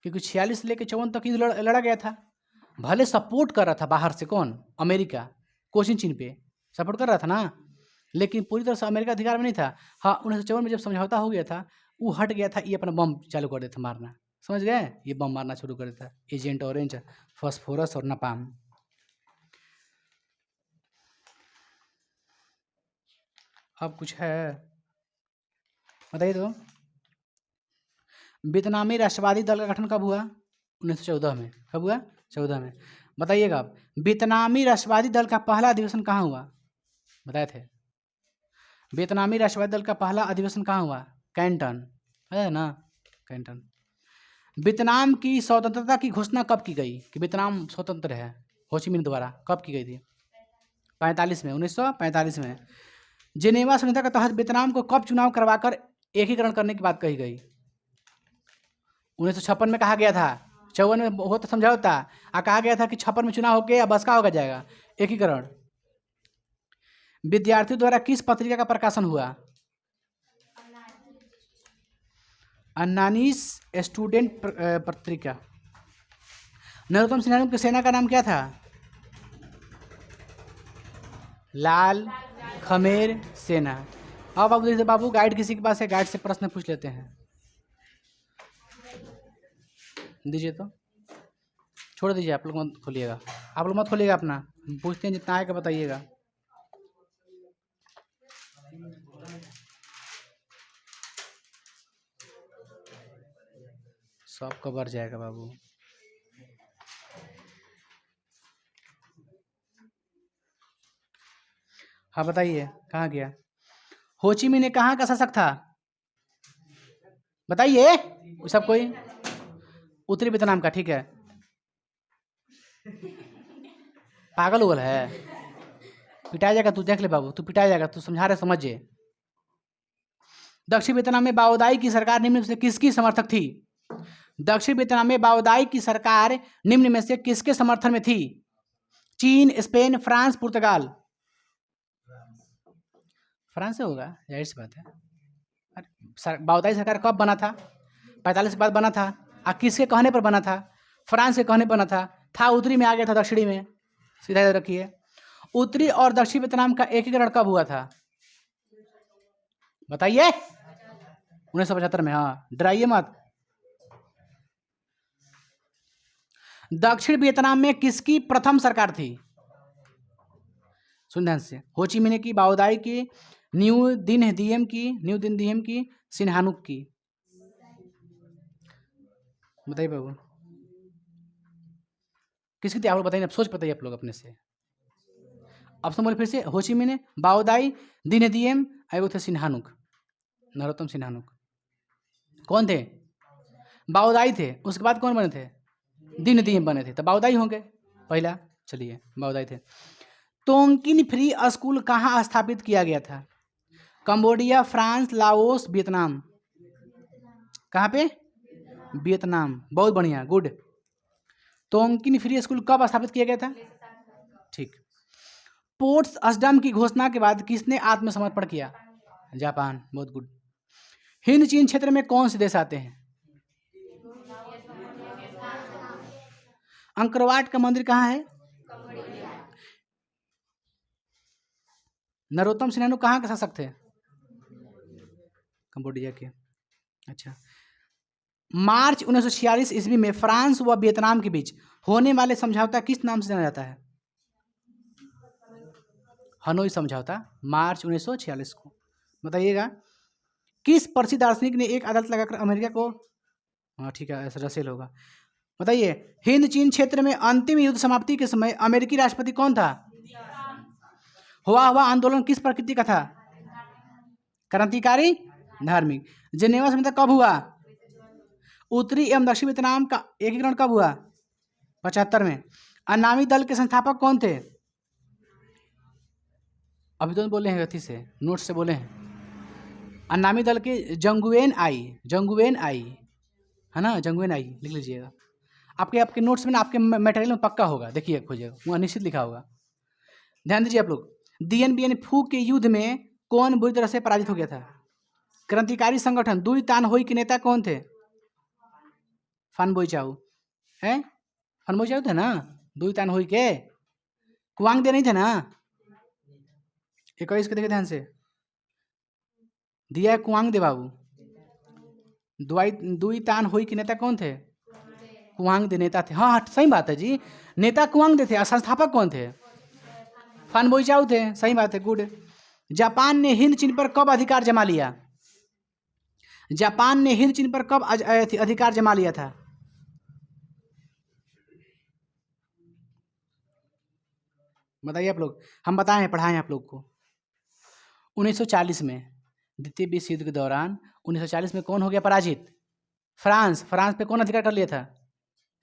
क्योंकि 46 से लेकर 54 तक युद्ध लड़ा गया था। भले सपोर्ट कर रहा था बाहर से, कौन? अमेरिका, कोचिन चीन पे सपोर्ट कर रहा था ना, लेकिन पूरी तरह से अमेरिका अधिकार में नहीं था। हाँ, 1954 में जब समझौता हो गया था, वो हट गया था, ये अपना बम चालू कर देता मारना। समझ गए? ये बम मारना शुरू कर देता, एजेंट ऑरेंज, फास्फोरस और नापाम। अब कुछ है बताइए तो। वियतनामी राष्ट्रवादी दल का गठन कब हुआ? 1914 में। कब हुआ? 14 में। बताइएगा आप, वियतनामी राष्ट्रवादी दल का पहला अधिवेशन कहाँ हुआ? बताए थे। वियतनामी राष्ट्रवादी दल का पहला अधिवेशन कहाँ हुआ? कैंटन, है ना, कैंटन। वियतनाम की स्वतंत्रता की घोषणा कब की गई कि वियतनाम स्वतंत्र है? हो ची मिन्ह द्वारा कब की गई थी? 45 में, 1945 में। जिनेवा समझौता के तहत वियतनाम को कब चुनाव करवाकर एकीकरण करने की बात कही गई? 1956 में कहा गया था। 54 में हो तो समझौता, कहा गया था कि 56 में चुनाव होके अब बस का होगा जाएगा एकीकरण। विद्यार्थियों द्वारा किस पत्रिका का प्रकाशन हुआ? अन्नानीस स्टूडेंट पत्रिका। नरोत्तम सिन्हा की सेना का नाम क्या था? लाल खमेर सेना। अब बाबू देखिए बाबू, गाइड किसी के पास है, गाइड से प्रश्न पूछ लेते हैं। दीजिए तो, छोड़ दीजिए, आप लोग मत खोलिएगा, आप लोग मत खोलिएगा अपना, पूछते हैं जितना आएगा बताइएगा। सब कवर जाएगा बाबू। हाँ बताइए, कहाँ गया? होची मिन्ह कहाँ का शासक था? बताइए सब कोई। उत्तरी वियतनाम का। ठीक है, पागल उगल है, पिटाया जाएगा तू, देख ले बाबू, तू पिटाया जाएगा, तू समझा रहे, समझिए। दक्षिण वियतनाम में बाओदाई की सरकार निम्न में से किसकी समर्थक थी? दक्षिण वियतनाम में बाओदाई की सरकार निम्न में से किसके समर्थन में थी? चीन, स्पेन, फ्रांस, पुर्तगाल। फ्रांस से होगा, जाहिर सी बात है। बाओदाई सरकार कब बना था? 45 के बाद बना था। किसके कहने पर बना था? फ्रांस के कहने पर बना था उत्तरी में आ गया था दक्षिणी में। सीधा याद रखिए। उत्तरी और दक्षिण वियतनाम का एकीकरण कब हुआ था? बताइए। 1975 में। हाँ, डराइए मत। दक्षिण वियतनाम में किसकी प्रथम सरकार थी? सुन ध्यान से। हो ची मिन्ह की, बाओदाई की, न्यू दिन दियम की, सिन्हानुक की। बताइए बाबू, किसकी थी? आप लोग बताइए, आप सोच बताइए आप लोग अपने से। ऑप्शन बोले फिर से, होचिमिन, बाओदाई, दिन दियम, वो थे सिन्हानुक, नरोत्तम सिन्हानुक। कौन थे? बाओदाई थे। उसके बाद कौन बने थे? दिन दियम बने थे। तो बाओदाई होंगे पहला। चलिए, बाओदाई थे। तोंकिन फ्री स्कूल कहाँ स्थापित किया गया था? Cambodia, France, Laos, Vietnam. कहाँ पे? वियतनाम। बहुत बढ़िया, गुड। तोंकिन फ्री स्कूल कब स्थापित किया गया था? ठीक। पोर्ट्स असडम की घोषणा के बाद किसने आत्मसमर्पण किया? जापान। बहुत गुड। हिंद चीन क्षेत्र में कौन से देश आते हैं? अंकरवाट का मंदिर कहाँ है? नरोत्तम सिन्हा कहाँ के शासक थे? कंबोडिया के। अच्छा। मार्च 1946 ईस्वी में फ्रांस व वियतनाम के बीच होने वाले समझौता किस नाम से जाना जाता है? हनोई समझौता, मार्च 1946 को। बताइएगा, किस प्रसिद्ध दार्शनिक ने एक अदालत लगाकर अमेरिका को, हाँ ठीक है, ऐसा रसेल होगा। बताइए, हिंद चीन क्षेत्र में अंतिम युद्ध समाप्ति के समय अमेरिकी राष्ट्रपति कौन था? हुआ आंदोलन किस प्रकृति का था? क्रांतिकारी, धार्मिक। जेनेवा समझौता कब हुआ? उत्तरी एवं दक्षिण वियतनाम का एकीकरण कब हुआ? 75 में। अनामी दल के संस्थापक कौन थे? अभी तो बोले हैं गति से, नोट से बोले हैं। अनामी दल के जंगुएन आई है ना, जंगुएन आई लिख लीजिएगा। आपके नोट्स में ना, आपके मटेरियल में पक्का होगा, देखिए खोजिएगा, वहाँ निश्चित लिखा होगा। ध्यान दीजिए आप लोग। दियन बियन फू के युद्ध में कौन बुरी तरह से पराजित हो गया था? क्रांतिकारी संगठन दुई तान होई के नेता कौन थे? फन बोईचाऊ है, फन बोईचाऊ थे ना, दुई तान होई के। कुआंग दे नहीं थे ना? 21 के देखे ध्यान से, दिया है कुआंग दे बाबू। दुई तान होई के नेता कौन थे? कुआंग दे नेता थे। हाँ सही बात है जी, नेता कुआंग दे थे। संस्थापक कौन थे? फन बोईचाऊ थे। सही बात है, गुड। जापान ने हिंद चीन पर कब अधिकार जमा लिया? जापान ने हिंद चीन पर कब अधिकार जमा लिया था? बताइए आप लोग, हम बताए हैं, पढ़ाए हैं आप लोग को। 1940 में, द्वितीय विश्व युद्ध के दौरान 1940 में कौन हो गया पराजित? फ्रांस। फ्रांस पे कौन अधिकार कर लिया था?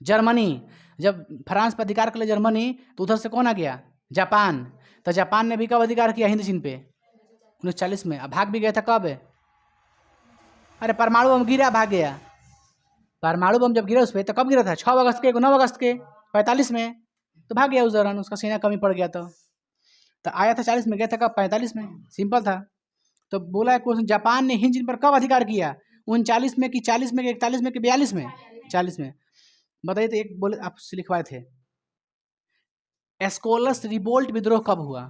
जर्मनी। जब फ्रांस पर अधिकार कर लिया जर्मनी, तो उधर से कौन आ गया? जापान। तो जापान ने भी कब अधिकार किया हिंद चीन पे? 1940 में। अब भाग भी गया था कब? अरे परमाणु बम गिरा, भाग गया। परमाणु बम जब गिरा उस पर, तो कब गिरा था? 6 अगस्त के, 9 अगस्त के, 45 में। तो भाग गया उस दौरान, उसका सेना कमी पड़ गया। तो आया था 40 में, गया था कब? 45 में। सिंपल था। तो बोला है क्वेश्चन, जापान ने हिंद चीन पर कब अधिकार किया? 39 में कि 40 में कि 41 में कि 42 में? 40 में। बताइए, तो एक बोले आपसे लिखवाए थे, एस्कोलस रिवोल्ट विद्रोह कब हुआ?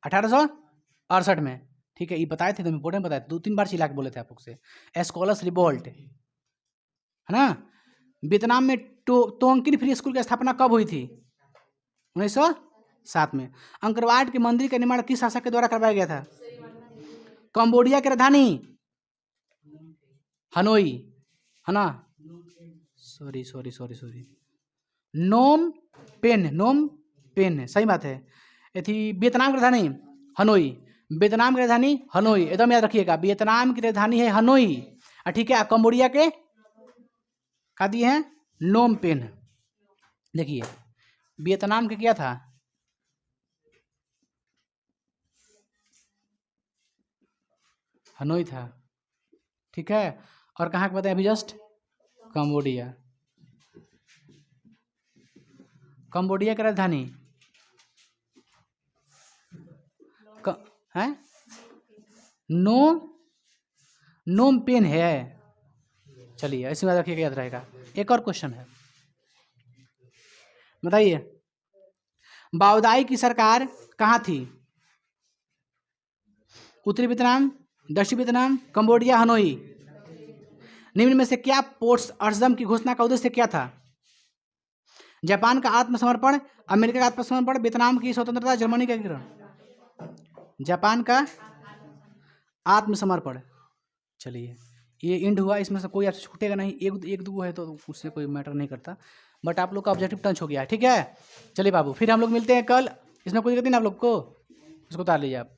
1868 में। ठीक है, ये बताए थे, तो इम्पोर्टेंट बताए थे, 2-3 बार चिल्ला के बोले थे आप लोग से। एस्कोलस रिवोल्ट है ना। वियतनाम में तोंकिन फ्री स्कूल की स्थापना कब हुई थी? 1907 में। अंकरवाट के मंदिर का निर्माण किस शासक के द्वारा करवाया गया था? कंबोडिया की राजधानी हनोई है ना। सॉरी, नोम पेन, सही बात है। थी वियतनाम की राजधानी हनोई। वियतनाम की राजधानी हनोई, एकदम याद रखिएगा। वियतनाम की राजधानी है हनोई। ठीक है, कंबोडिया के का दिए हैं नोम पेन। देखिए, वियतनाम के क्या था? हनोई था। ठीक है, और कहाँ के बताएं अभी जस्ट? कंबोडिया। कंबोडिया की राजधानी है नोम पेन है। चलिए, ऐसे में रखिएगा, याद रहेगा। एक और क्वेश्चन है, बताइए, बाओदाई की सरकार कहाँ थी? उत्तरी वियतनाम, दक्षिण वियतनाम, कंबोडिया, हनोई। निम्न में से क्या पोर्ट्स असडम की घोषणा का उद्देश्य क्या था? जापान का आत्मसमर्पण, अमेरिका का आत्मसमर्पण, वियतनाम की स्वतंत्रता, जर्मनी का एकीकरण। जापान का आत्मसमर्पण। चलिए ये इंड हुआ, इसमें से कोई आपसे छूटेगा नहीं, एक दो है तो उससे कोई मैटर नहीं करता, बट आप लोग का ऑब्जेक्टिव टच हो गया है, ठीक है। चलिए बाबू, फिर हम लोग मिलते हैं कल। इसमें कोई दिक्कत नहीं ना आप लोग को, इसको उतार लीजिए आप।